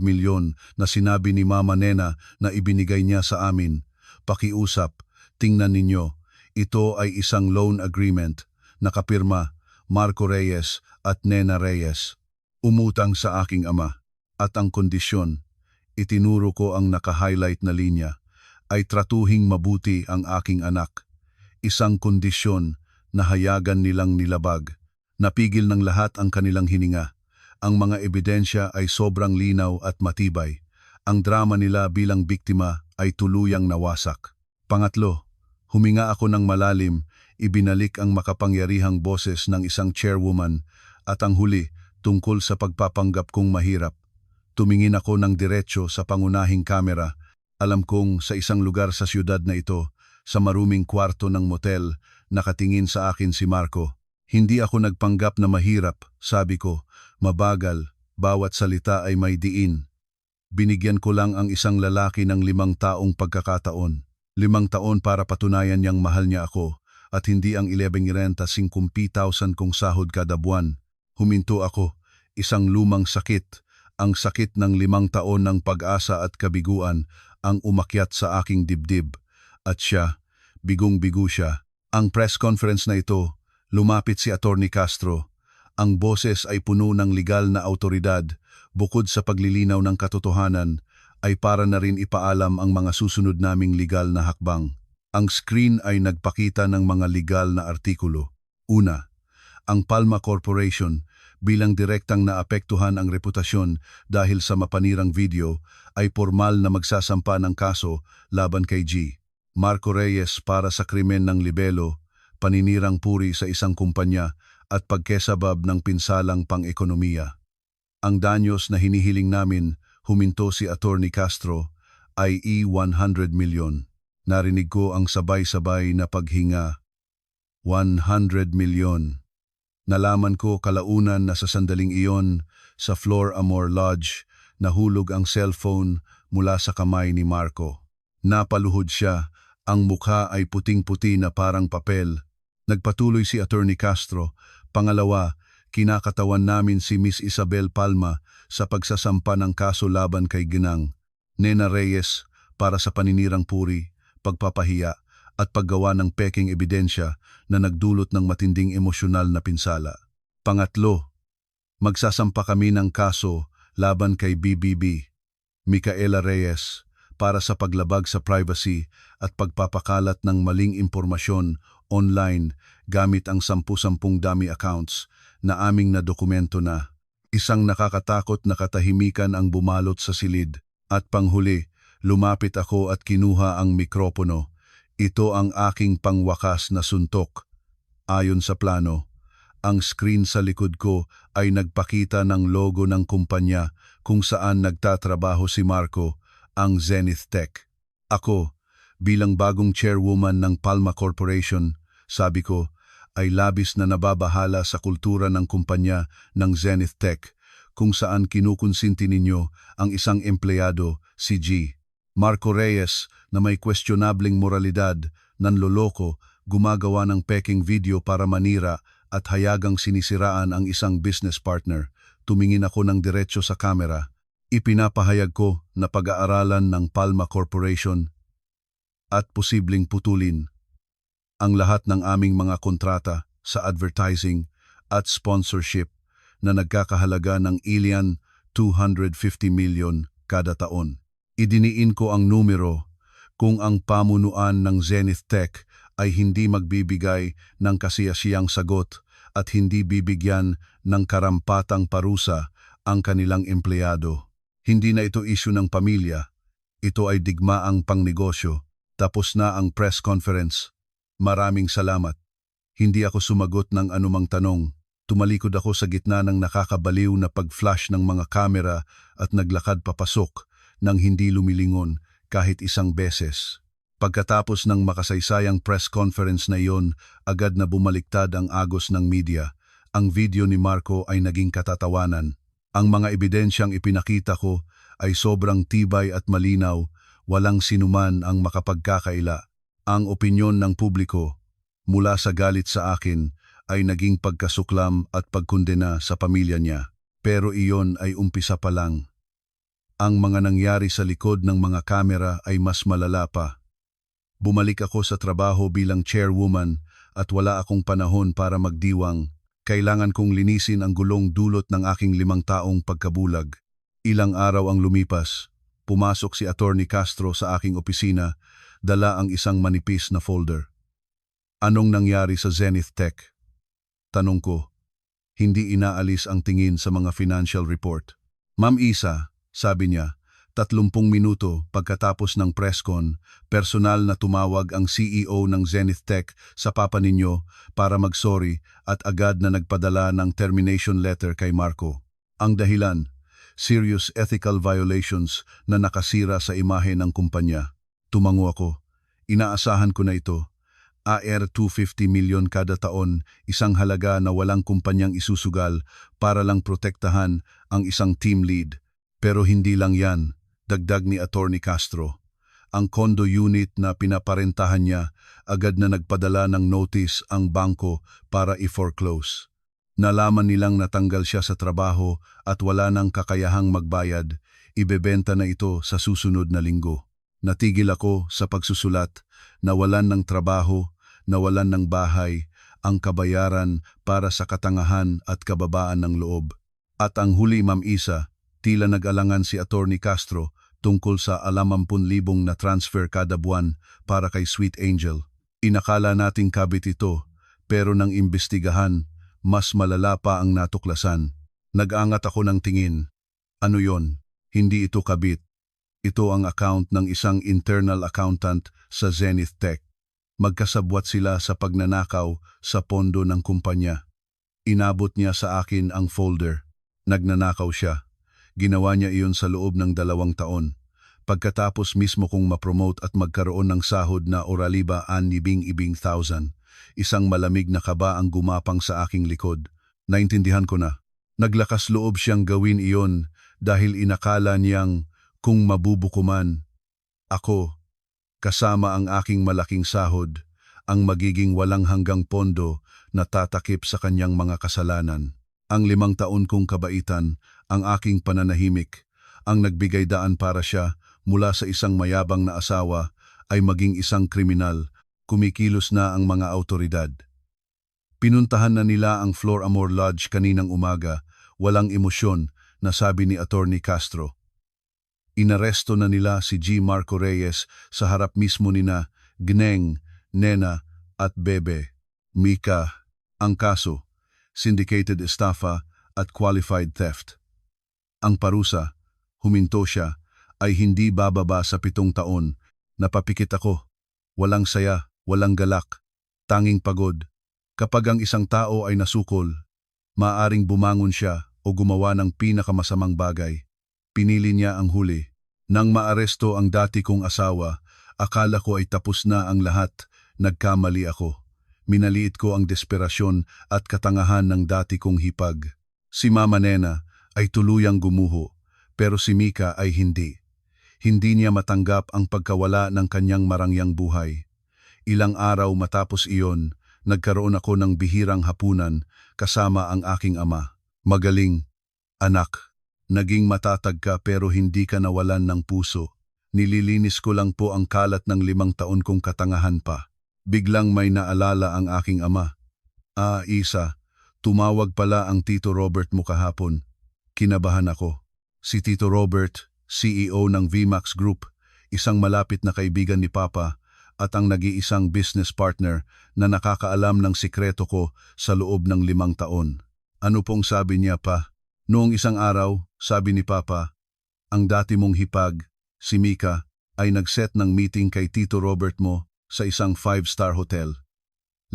milyon na sinabi ni Mama Nena na ibinigay niya sa amin. Pakiusap, tingnan ninyo, ito ay isang loan agreement, nakapirma Marco Reyes at Nena Reyes. Umutang sa aking ama, at ang kondisyon, itinuro ko ang naka-highlight na linya, ay tratuhing mabuti ang aking anak. Isang kondisyon na hayagan nilang nilabag, napigil ng lahat ang kanilang hininga. Ang mga ebidensya ay sobrang linaw at matibay. Ang drama nila bilang biktima ay tuluyang nawasak. Pangatlo, huminga ako ng malalim, ibinalik ang makapangyarihang boses ng isang chairwoman at ang huli tungkol sa pagpapanggap kong mahirap. Tumingin ako ng diretso sa pangunahing kamera. Alam kong sa isang lugar sa siyudad na ito, sa maruming kwarto ng motel, nakatingin sa akin si Marco. Hindi ako nagpanggap na mahirap, sabi ko. Mabagal, bawat salita ay may diin. Binigyan ko lang ang isang lalaki ng 5 taong pagkakataon. 5 taon para patunayan niyang mahal niya ako at hindi ang 11 renta 50,000 kong sahod kada buwan. Huminto ako, isang lumang sakit, ang sakit ng 5 taon ng pag-asa at kabiguan ang umakyat sa aking dibdib. At siya, bigong-bigo siya. Ang press conference na ito, lumapit si Attorney Castro. Ang boses ay puno ng legal na autoridad, bukod sa paglilinaw ng katotohanan, ay para na rin ipaalam ang mga susunod naming legal na hakbang. Ang screen ay nagpakita ng mga legal na artikulo. Una, ang Palma Corporation, bilang direktang naapektuhan ang reputasyon dahil sa mapanirang video, ay formal na magsasampa ng kaso laban kay G. Marco Reyes para sa krimen ng libelo, paninirang puri sa isang kumpanya, at pagkesabab ng pinsalang pang-ekonomiya. Ang danyos na hinihiling namin, huminto si Attorney Castro, ay 100 milyon. Narinig ko ang sabay-sabay na paghinga. 100 milyon. Nalaman ko kalaunan na sa sandaling iyon, sa Flor Amor Lodge, nahulog ang cellphone mula sa kamay ni Marco. Napaluhod siya, ang mukha ay puting-puti na parang papel. Nagpatuloy si Attorney Castro. Pangalawa, kinakatawan namin si Miss Isabel Palma sa pagsasampa ng kaso laban kay Ginang, Nena Reyes para sa paninirang puri, pagpapahiya at paggawa ng peking ebidensya na nagdulot ng matinding emosyonal na pinsala. Pangatlo, magsasampa kami ng kaso laban kay BBB, Micaela Reyes, para sa paglabag sa privacy at pagpapakalat ng maling impormasyon online gamit ang 10 dummy accounts na aming nadokumento na. Isang nakakatakot na katahimikan ang bumalot sa silid. At panghuli, lumapit ako at kinuha ang mikropono. Ito ang aking pangwakas na suntok. Ayon sa plano, ang screen sa likod ko ay nagpakita ng logo ng kumpanya kung saan nagtatrabaho si Marco, ang Zenith Tech. Ako, bilang bagong chairwoman ng Palma Corporation, sabi ko, ay labis na nababahala sa kultura ng kumpanya ng Zenith Tech kung saan kinukonsinti ninyo ang isang empleyado, si G. Marco Reyes, na may questionabling moralidad, nanloloko, gumagawa ng peking video para manira at hayagang sinisiraan ang isang business partner. Tumingin ako ng diretso sa kamera. Ipinapahayag ko na pag-aaralan ng Palma Corporation at posibleng putulin ang lahat ng aming mga kontrata sa advertising at sponsorship na nagkakahalaga ng ilian 250 million kada taon. Idiniin ko ang numero kung ang pamunuan ng Zenith Tech ay hindi magbibigay ng kasiyasiyang sagot at hindi bibigyan ng karampatang parusa ang kanilang empleyado. Hindi na ito issue ng pamilya, ito ay digmaang pangnegosyo. Tapos na ang press conference. Maraming salamat. Hindi ako sumagot ng anumang tanong. Tumalikod ako sa gitna ng nakakabaliw na pag-flash ng mga kamera at naglakad papasok nang hindi lumilingon kahit isang beses. Pagkatapos ng makasaysayang press conference na iyon, agad na bumaliktad ang agos ng media. Ang video ni Marco ay naging katatawanan. Ang mga ebidensyang ipinakita ko ay sobrang tibay at malinaw, walang sinuman ang makapagkakaila. Ang opinyon ng publiko mula sa galit sa akin ay naging pagkasuklam at pagkondena sa pamilya niya. Pero iyon ay umpisa pa lang. Ang mga nangyari sa likod ng mga kamera ay mas malala pa. Bumalik ako sa trabaho bilang chairwoman at wala akong panahon para magdiwang. Kailangan kong linisin ang gulong dulot ng aking 5 taong pagkabulag. Ilang araw ang lumipas. Pumasok si Attorney Castro sa aking opisina, dala ang isang manipis na folder. Anong nangyari sa Zenith Tech? Tanong ko. Hindi inaalis ang tingin sa mga financial report. Ma'am Isa, sabi niya, 30 minuto pagkatapos ng presscon, personal na tumawag ang CEO ng Zenith Tech sa papa ninyo para mag-sorry at agad na nagpadala ng termination letter kay Marco. Ang dahilan, serious ethical violations na nakasira sa imahe ng kumpanya. Tumango ako. Inaasahan ko na ito. AR 250 million kada taon, isang halaga na walang kumpanyang isusugal para lang protektahan ang isang team lead. Pero hindi lang yan, dagdag ni Attorney Castro. Ang condo unit na pinaparentahan niya, agad na nagpadala ng notice ang bangko para i-foreclose. Nalaman nilang natanggal siya sa trabaho at wala nang kakayahang magbayad, ibebenta na ito sa susunod na linggo. Natigil ako sa pagsusulat, nawalan ng trabaho, nawalan ng bahay, ang kabayaran para sa katangahan at kababaan ng loob. At ang huli, Ma'am Isa, tila nag-alangan si Attorney Castro tungkol sa 60,000 na transfer kada buwan para kay Sweet Angel. Inakala nating kabit ito, pero nang imbestigahan, mas malala pa ang natuklasan. Nag-angat ako ng tingin. Ano yon? Hindi ito kabit. Ito ang account ng isang internal accountant sa Zenith Tech. Magkasabwat sila sa pagnanakaw sa pondo ng kumpanya. Inabot niya sa akin ang folder. Nagnanakaw siya. Ginawa niya iyon sa loob ng 2 taon. Pagkatapos mismo kong mapromote at magkaroon ng sahod na oraliba 6,000. Isang malamig na kaba ang gumapang sa aking likod. Naintindihan ko na. Naglakas loob siyang gawin iyon dahil inakala niyang kung mabubuko man, ako, kasama ang aking malaking sahod, ang magiging walang hanggang pondo na tatakip sa kanyang mga kasalanan. Ang 5 taon kong kabaitan, ang aking pananahimik, ang nagbigay daan para siya mula sa isang mayabang na asawa ay maging isang kriminal, kumikilos na ang mga autoridad. Pinuntahan na nila ang Flor Amor Lodge kaninang umaga, walang emosyon, nasabi ni Attorney Castro. Inaresto na nila si G. Marco Reyes sa harap mismo nina Gneng, Nena at Bebe. Mika, ang kaso, syndicated estafa at qualified theft. Ang parusa, huminto siya, ay hindi bababa sa 7 taon. Napapikit ako. Walang saya, walang galak, tanging pagod. Kapag ang isang tao ay nasukol, maaaring bumangon siya o gumawa ng pinakamasamang bagay. Pinili niya ang huli. Nang maaresto ang dati kong asawa, akala ko ay tapos na ang lahat. Nagkamali ako. Minaliit ko ang desperasyon at katangahan ng dati kong hipag. Si Mama Nena ay tuluyang gumuho, pero si Mika ay hindi. Hindi niya matanggap ang pagkawala ng kanyang marangyang buhay. Ilang araw matapos iyon, nagkaroon ako ng bihirang hapunan kasama ang aking ama. Magaling, anak. Naging matatag ka pero hindi ka nawalan ng puso. Nililinis ko lang po ang kalat ng 5 taon kong katangahan pa. Biglang may naalala ang aking ama. Isa, tumawag pala ang Tito Robert mo kahapon. Kinabahan ako. Si Tito Robert, CEO ng VMAX Group, isang malapit na kaibigan ni Papa at ang nag-iisang business partner na nakakaalam ng sikreto ko sa loob ng 5 taon. Ano pong sabi niya pa? Noong isang araw, sabi ni Papa, ang dati mong hipag, si Mika, ay nag-set ng meeting kay Tito Robert mo sa isang 5-star hotel.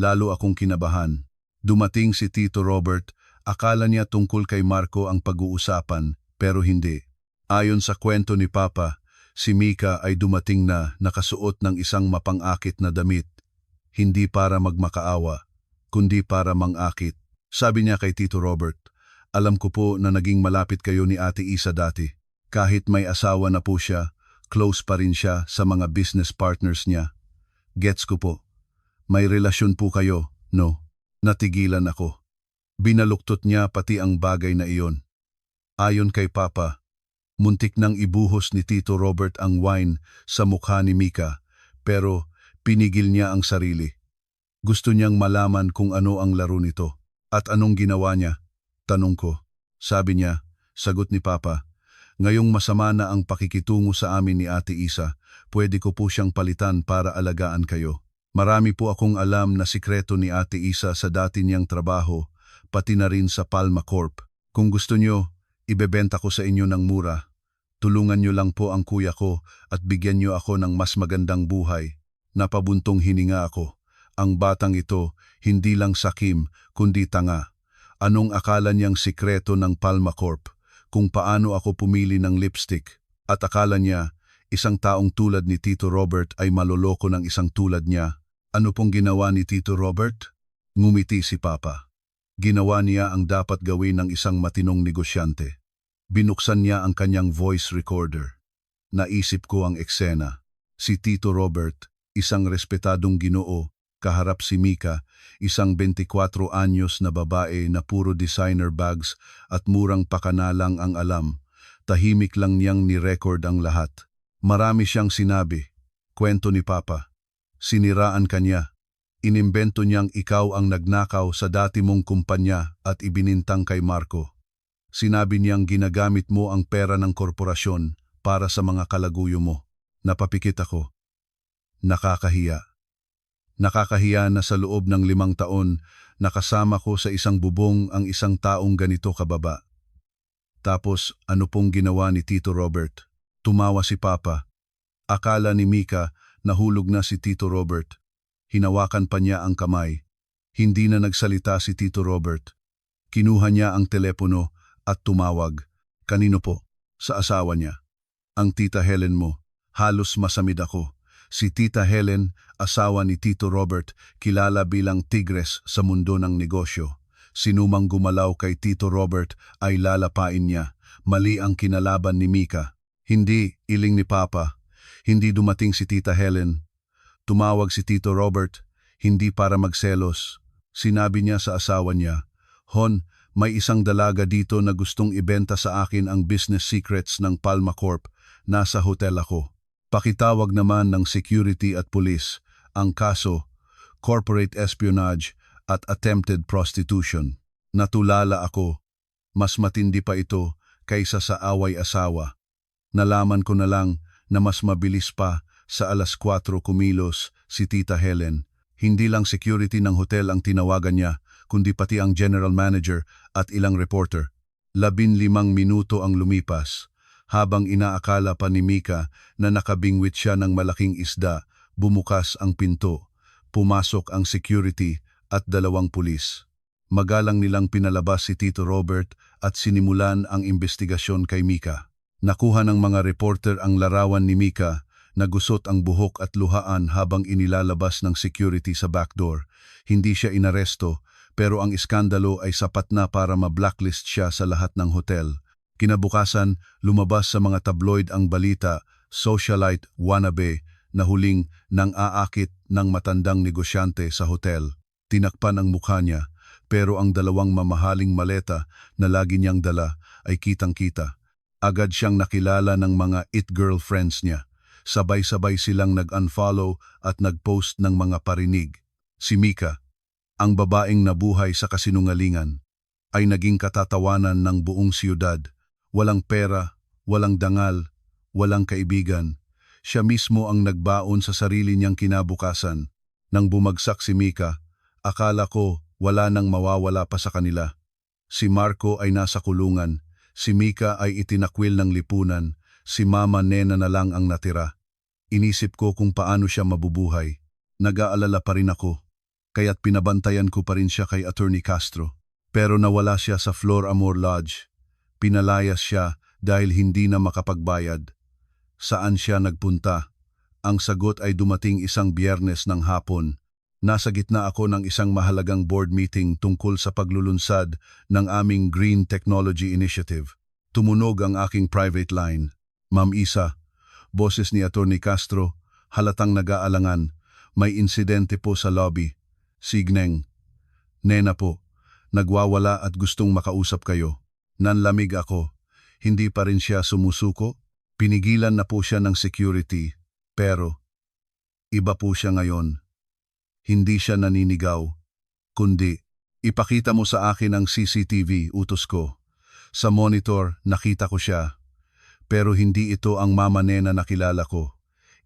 Lalo akong kinabahan. Dumating si Tito Robert, akala niya tungkol kay Marco ang pag-uusapan, pero hindi. Ayon sa kwento ni Papa, si Mika ay dumating na nakasuot ng isang mapang-akit na damit. Hindi para magmakaawa, kundi para mang-akit. Sabi niya kay Tito Robert, alam ko po na naging malapit kayo ni Ate Isa dati. Kahit may asawa na po siya, close pa rin siya sa mga business partners niya. Gets ko po. May relasyon po kayo, no? Natigilan ako. Binaluktot niya pati ang bagay na iyon. Ayon kay Papa, muntik nang ibuhos ni Tito Robert ang wine sa mukha ni Mika, pero pinigil niya ang sarili. Gusto niyang malaman kung ano ang laro nito. At anong ginawa niya? Tanong ko. Sabi niya, sagot ni Papa, ngayong masama na ang pakikitungo sa amin ni Ate Isa, pwede ko po siyang palitan para alagaan kayo. Marami po akong alam na sikreto ni Ate Isa sa dati niyang trabaho, pati na rin sa Palma Corp. Kung gusto niyo, ibebenta ko sa inyo ng mura. Tulungan niyo lang po ang kuya ko at bigyan niyo ako ng mas magandang buhay. Napabuntong hininga ako. Ang batang ito, hindi lang sakim, kundi tanga. Anong akala niyang sikreto ng Palma Corp? Kung paano ako pumili ng lipstick? At akala niya, isang taong tulad ni Tito Robert ay maloloko ng isang tulad niya. Ano pong ginawa ni Tito Robert? Ngumiti si Papa. Ginawa niya ang dapat gawin ng isang matinong negosyante. Binuksan niya ang kanyang voice recorder. Naisip ko ang eksena. Si Tito Robert, isang respetadong Ginoo, kaharap si Mika, isang 24 anyos na babae na puro designer bags at murang pakanalang ang alam. Tahimik lang niyang ni-record ang lahat. Marami siyang sinabi. Kwento ni Papa. Siniraan kanya. Inimbento niyang ikaw ang nagnakaw sa dati mong kumpanya at ibinintang kay Marco. Sinabi niyang ginagamit mo ang pera ng korporasyon para sa mga kalaguyo mo. Napapikit ako. Nakakahiya. Nakakahiya na sa loob ng 5 taon, nakasama ko sa isang bubong ang isang taong ganito kababa. Tapos ano pong ginawa ni Tito Robert? Tumawa si Papa. Akala ni Mika nahulog na si Tito Robert. Hinawakan pa niya ang kamay. Hindi na nagsalita si Tito Robert. Kinuha niya ang telepono at tumawag. Kanino po? Sa asawa niya. Ang Tita Helen mo. Halos masamid ako. Si Tita Helen, asawa ni Tito Robert, kilala bilang tigres sa mundo ng negosyo. Sinumang gumalaw kay Tito Robert ay lalapain niya. Mali ang kinalaban ni Mika. Hindi, iling ni Papa. Hindi dumating si Tita Helen. Tumawag si Tito Robert, hindi para magselos. Sinabi niya sa asawa niya, Hon, may isang dalaga dito na gustong ibenta sa akin ang business secrets ng Palma Corp. Nasa hotel ako. Pakitawag naman ng security at pulis. Ang kaso, corporate espionage at attempted prostitution. Natulala ako. Mas matindi pa ito kaysa sa away-asawa. Nalaman ko na lang na mas mabilis pa sa 4:00 kumilos si Tita Helen. Hindi lang security ng hotel ang tinawagan niya, kundi pati ang general manager at ilang reporter. 15 minuto ang lumipas, habang inaakala pa ni Mika na nakabingwit siya ng malaking isda, bumukas ang pinto, pumasok ang security at 2 pulis. Magalang nilang pinalabas si Tito Robert at sinimulan ang investigasyon kay Mika. Nakuha ng mga reporter ang larawan ni Mika na gusot ang buhok at luhaan habang inilalabas ng security sa backdoor. Hindi siya inaresto, pero ang iskandalo ay sapat na para ma-blacklist siya sa lahat ng hotel. Kinabukasan, lumabas sa mga tabloid ang balita, socialite wannabe na huling nang aakit ng matandang negosyante sa hotel. Tinakpan ang mukha niya, pero ang 2 mamahaling maleta na lagi niyang dala ay kitang-kita. Agad siyang nakilala ng mga it-girlfriends niya. Sabay-sabay silang nag-unfollow at nag-post ng mga parinig. Si Mika, ang babaeng nabuhay sa kasinungalingan, ay naging katatawanan ng buong siyudad. Walang pera, walang dangal, walang kaibigan. Siya mismo ang nagbaon sa sarili niyang kinabukasan. Nang bumagsak si Mika, akala ko wala nang mawawala pa sa kanila. Si Marco ay nasa kulungan, si Mika ay itinakwil ng lipunan, si Mama Nena na lang ang natira. Inisip ko kung paano siya mabubuhay. Nag-aalala pa rin ako, kaya't pinabantayan ko pa rin siya kay Attorney Castro. Pero nawala siya sa Flor Amor Lodge. Pinalayas siya dahil hindi na makapagbayad. Saan siya nagpunta? Ang sagot ay dumating isang Biyernes ng hapon. Nasa gitna ako ng isang mahalagang board meeting tungkol sa paglulunsad ng aming Green Technology Initiative. Tumunog ang aking private line. Ma'am Isa, boses ni Attorney Castro, halatang nag-aalangan. May insidente po sa lobby. Signeng. Nena po, nagwawala at gustong makausap kayo. Nanlamig ako. Hindi pa rin siya sumusuko. Pinigilan na po siya ng security. Pero, iba po siya ngayon. Hindi siya naninigaw. Kundi, ipakita mo sa akin ang CCTV, utos ko. Sa monitor, nakita ko siya. Pero hindi ito ang Mama Nena na kilala ko.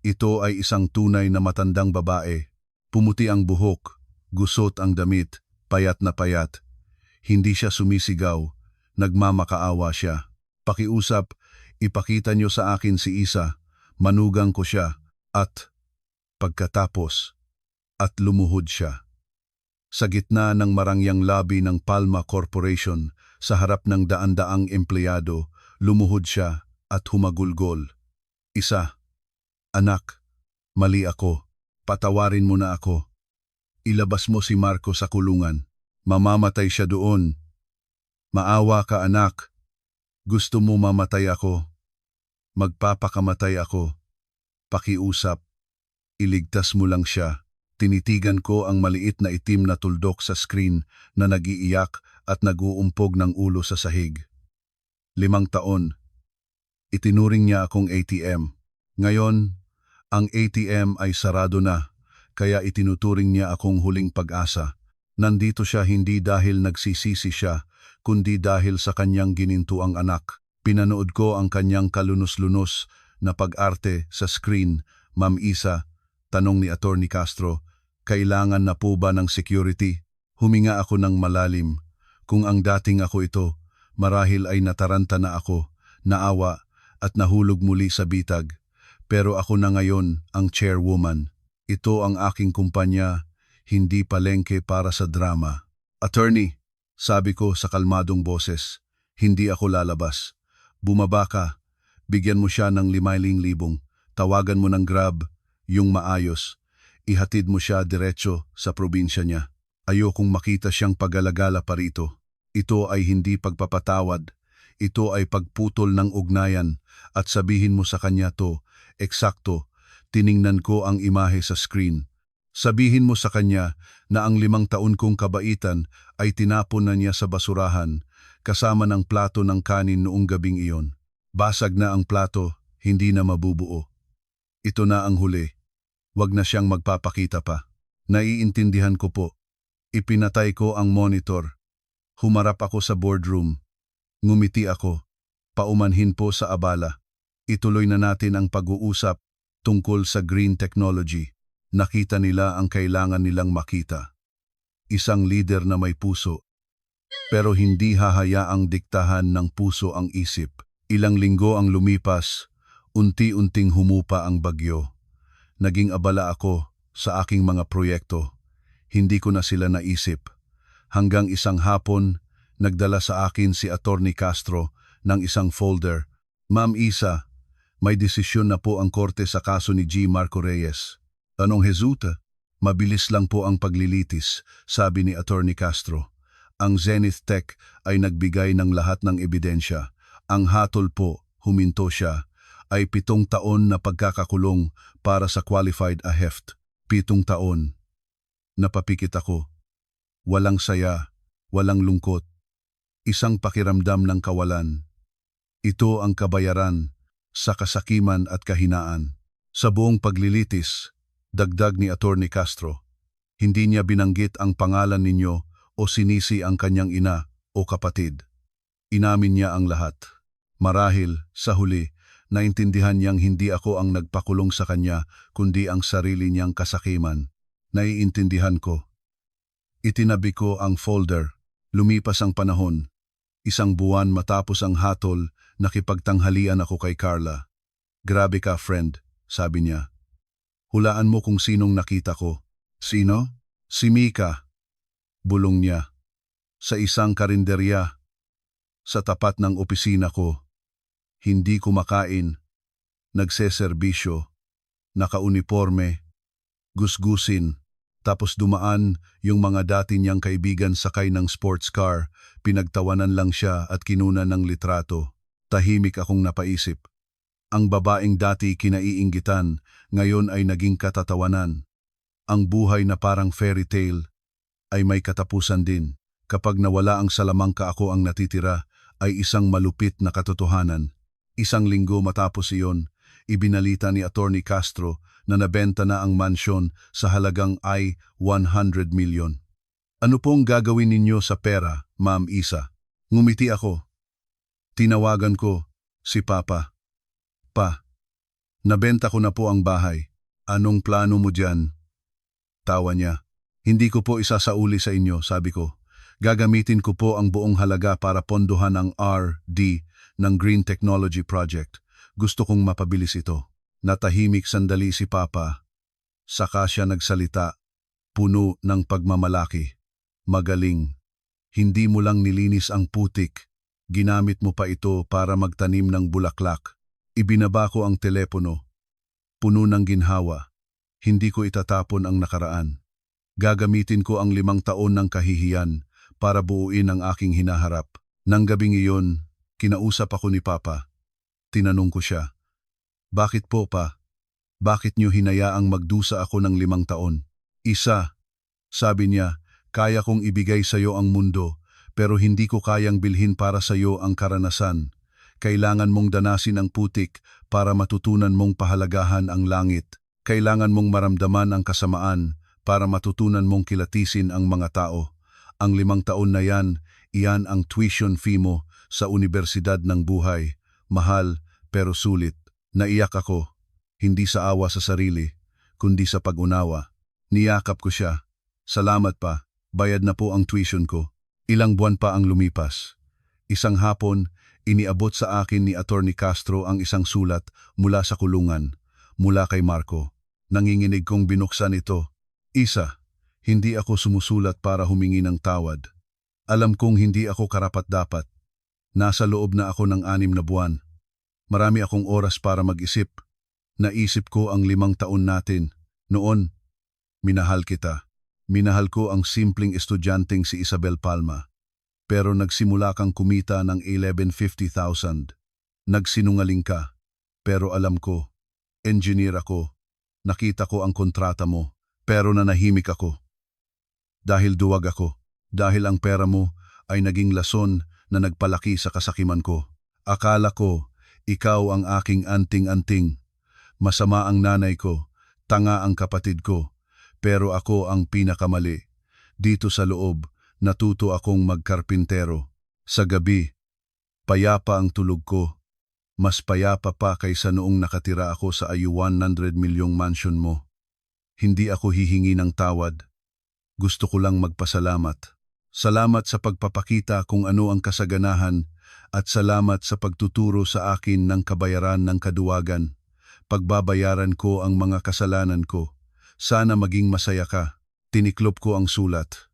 Ito ay isang tunay na matandang babae. Pumuti ang buhok, gusot ang damit, payat na payat. Hindi siya sumisigaw, nagmamakaawa siya. Pakiusap, ipakita niyo sa akin si Isa, manugang ko siya, at pagkatapos, at lumuhod siya. Sa gitna ng marangyang lobby ng Palma Corporation, sa harap ng daan-daang empleyado, lumuhod siya at humagulgol. Isa, anak, mali ako. Patawarin mo na ako. Ilabas mo si Marco sa kulungan. Mamamatay siya doon. Maawa ka, anak. Gusto mo mamatay ako? Magpapakamatay ako. Pakiusap. Iligtas mo lang siya. Tinitigan ko ang maliit na itim na tuldok sa screen na nag-iiyak at nag-uumpog ng ulo sa sahig. 5 taon. Itinuring niya akong ATM. Ngayon, ang ATM ay sarado na, kaya itinuturing niya akong huling pag-asa. Nandito siya hindi dahil nagsisisi siya, kundi dahil sa kanyang ginintuang anak. Pinanood ko ang kanyang kalunos-lunos na pag-arte sa screen. Ma'am Isa, tanong ni Attorney Castro, kailangan na po ba ng security? Huminga ako ng malalim. Kung ang dating ako ito, marahil ay nataranta na ako, naawa, at nahulog muli sa bitag. Pero ako na ngayon ang chairwoman. Ito ang aking kumpanya, hindi palengke para sa drama. Attorney, sabi ko sa kalmadong boses, hindi ako lalabas. Bumaba ka, bigyan mo siya ng 5,000. Tawagan mo ng Grab, yung maayos. Ihatid mo siya diretso sa probinsya niya. Ayokong makita siyang pag-alagala pa rito. Ito ay hindi pagpapatawad. Ito ay pagputol ng ugnayan at sabihin mo sa kanya to, eksakto, tiningnan ko ang imahe sa screen. Sabihin mo sa kanya na ang 5 taon kong kabaitan ay tinapon na niya sa basurahan kasama ng plato ng kanin noong gabing iyon. Basag na ang plato, hindi na mabubuo. Ito na ang huli. Wag na siyang magpapakita pa. Naiintindihan ko po. Ipinatay ko ang monitor. Humarap ako sa boardroom. Ngumiti ako. Paumanhin po sa abala. Ituloy na natin ang pag-uusap tungkol sa green technology. Nakita nila ang kailangan nilang makita. isang lider na may puso. Pero hindi hahayaang diktahan ng puso ang isip. Ilang linggo ang lumipas, unti-unting humupa ang bagyo. Naging abala ako sa aking mga proyekto. Hindi ko na sila naisip. Hanggang isang hapon, nagdala sa akin si Attorney Castro ng isang folder. Ma'am Isa, may desisyon na po ang korte sa kaso ni G. Marco Reyes. Tanong Jesuta, mabilis lang po ang paglilitis, sabi ni Attorney Castro. Ang Zenith Tech ay nagbigay ng lahat ng ebidensya. Ang hatol po, huminto siya, ay 7 taon na pagkakakulong para sa qualified heft. 7 taon. Napapikit ako. Walang saya, walang lungkot. Isang pakiramdam ng kawalan. Ito ang kabayaran sa kasakiman at kahinaan. Sa buong paglilitis, dagdag ni Attorney Castro, hindi niya binanggit ang pangalan ninyo o sinisi ang kanyang ina o kapatid. Inamin niya ang lahat. Marahil, sa huli, naintindihan niyang hindi ako ang nagpakulong sa kanya kundi ang sarili niyang kasakiman. Naiintindihan ko. Itinabi ko ang folder. Lumipas ang panahon. Isang buwan matapos ang hatol, nakipagtanghalian ako kay Carla. Grabe ka, friend, sabi niya. Hulaan mo kung sinong nakita ko. Sino? Si Mika. Bulong niya. Sa isang karinderya. Sa tapat ng opisina ko. Hindi kumakain. Nagseserbisyo. Nakauniforme. Gusgusin. Tapos dumaan yung mga dati niyang kaibigan sakay ng sports car. Pinagtawanan lang siya at kinunan ng litrato. Tahimik akong napaisip. Ang babaeng dati kinaiinggitan, ngayon ay naging katatawanan. Ang buhay na parang fairy tale ay may katapusan din. Kapag nawala ang salamangka ako ang natitira, ay isang malupit na katotohanan. Isang linggo matapos iyon, ibinalita ni Attorney Castro na nabenta na ang mansyon sa halagang ay 100 million. Ano pong gagawin ninyo sa pera, Ma'am Isa? Ngumiti ako. Tinawagan ko si Papa. Pa, nabenta ko na po ang bahay. Anong plano mo dyan? Tawa niya. Hindi ko po isasauli sa inyo, sabi ko. Gagamitin ko po ang buong halaga para pondohan ang R&D ng Green Technology Project. Gusto kong mapabilis ito. Natahimik sandali si Papa. Saka siya nagsalita, puno ng pagmamalaki. Magaling. Hindi mo lang nilinis ang putik. Ginamit mo pa ito para magtanim ng bulaklak. Ibinaba ko ang telepono. Puno ng ginhawa. Hindi ko itatapon ang nakaraan. Gagamitin ko ang 5 taon ng kahihiyan para buuin ang aking hinaharap. Nang gabing iyon, kinausap ako ni Papa. Tinanong ko siya, bakit po pa? Bakit niyo hinayaang magdusa ako ng 5 taon? Isa, sabi niya, kaya kong ibigay sa iyo ang mundo, pero hindi ko kayang bilhin para sa iyo ang karanasan. Kailangan mong danasin ang putik para matutunan mong pahalagahan ang langit. Kailangan mong maramdaman ang kasamaan para matutunan mong kilatisin ang mga tao. Ang 5 taon na iyan ang tuition fee mo sa Universidad ng Buhay. Mahal pero sulit. Naiyak ako, hindi sa awa sa sarili, kundi sa pag-unawa. Niyakap ko siya. Salamat pa, bayad na po ang tuition ko. Ilang buwan pa ang lumipas. Isang hapon, iniabot sa akin ni Attorney Castro ang isang sulat mula sa kulungan, mula kay Marco. Nanginginig kong binuksan ito. Isa, hindi ako sumusulat para humingi ng tawad. Alam kong hindi ako karapat-dapat. Nasa loob na ako ng 6 na buwan. Marami akong oras para mag-isip. Naisip ko ang 5 taon natin. Noon, minahal kita. Minahal ko ang simpleng estudyanteng si Isabel Palma. Pero nagsimula kang kumita ng 1150,000. Nagsinungaling ka. Pero alam ko, engineer ako. Nakita ko ang kontrata mo. Pero nanahimik ako. Dahil duwag ako. Dahil ang pera mo ay naging lason na nagpalaki sa kasakiman ko. Akala ko, ikaw ang aking anting-anting. Masama ang nanay ko, tanga ang kapatid ko, pero ako ang pinakamali. Dito sa loob, natuto akong magkarpintero. Sa gabi, payapa ang tulog ko. Mas payapa pa kaysa noong nakatira ako sa ayu 100 milyong mansion mo. Hindi ako hihingi ng tawad. Gusto ko lang magpasalamat. Salamat sa pagpapakita kung ano ang kasaganahan at salamat sa pagtuturo sa akin ng kabayaran ng kaduwagan. Pagbabayaran ko ang mga kasalanan ko. Sana maging masaya ka. Tiniklop ko ang sulat.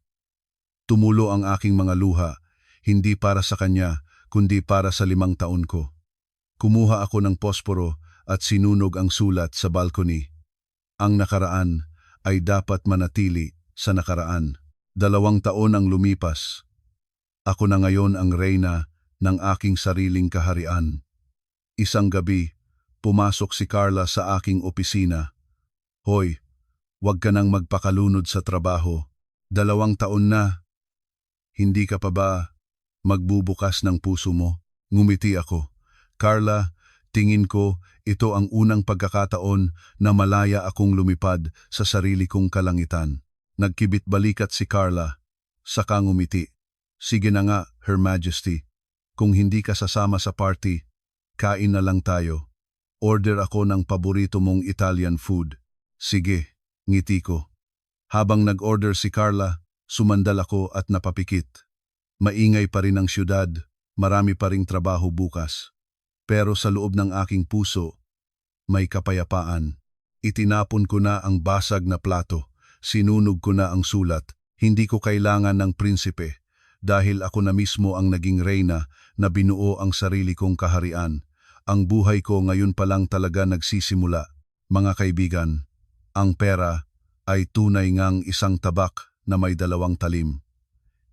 Tumulo ang aking mga luha, hindi para sa kanya, kundi para sa 5 taon ko. Kumuha ako ng posporo at sinunog ang sulat sa balcony. Ang nakaraan ay dapat manatili sa nakaraan. 2 taon ang lumipas. Ako na ngayon ang reyna ng aking sariling kaharian. Isang gabi, pumasok si Carla sa aking opisina. Hoy, huwag ka nang magpakalunod sa trabaho. 2 taon na. Hindi ka pa ba magbubukas ng puso mo? Ngumiti ako. Carla, tingin ko ito ang unang pagkakataon na malaya akong lumipad sa sarili kong kalangitan. Nagkibit balikat si Carla, saka ngumiti. Sige na nga, Her Majesty. Kung hindi ka sasama sa party, kain na lang tayo. Order ako ng paborito mong Italian food. Sige, ngiti ko. Habang nag-order si Carla, sumandal ako at napapikit. Maingay pa rin ang syudad, marami pa ring trabaho bukas. Pero sa loob ng aking puso, may kapayapaan. Itinapon ko na ang basag na plato. Sinunog ko na ang sulat. Hindi ko kailangan ng prinsipe dahil ako na mismo ang naging reyna na binuo ang sarili kong kaharian. Ang buhay ko ngayon pa lang talaga nagsisimula. Mga kaibigan, ang pera ay tunay ngang isang tabak na may 2 talim.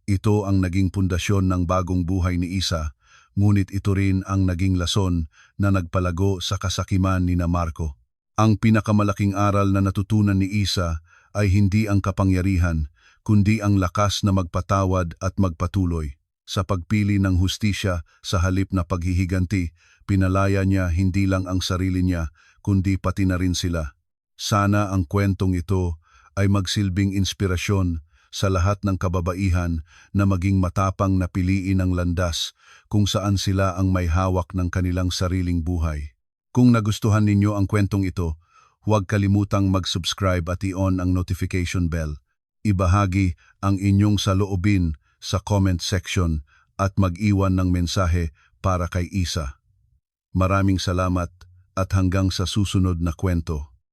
Ito ang naging pundasyon ng bagong buhay ni Isa, ngunit ito rin ang naging lason na nagpalago sa kasakiman ni Marco. Ang pinakamalaking aral na natutunan ni Isa ay hindi ang kapangyarihan, kundi ang lakas na magpatawad at magpatuloy. Sa pagpili ng hustisya sa halip na paghihiganti, pinalaya niya hindi lang ang sarili niya, kundi pati na rin sila. Sana ang kwentong ito ay magsilbing inspirasyon sa lahat ng kababaihan na maging matapang na piliin ang landas kung saan sila ang may hawak ng kanilang sariling buhay. Kung nagustuhan ninyo ang kwentong ito, huwag kalimutang mag-subscribe at i-on ang notification bell. Ibahagi ang inyong saloobin sa comment section at mag-iwan ng mensahe para kay Isa. Maraming salamat at hanggang sa susunod na kwento.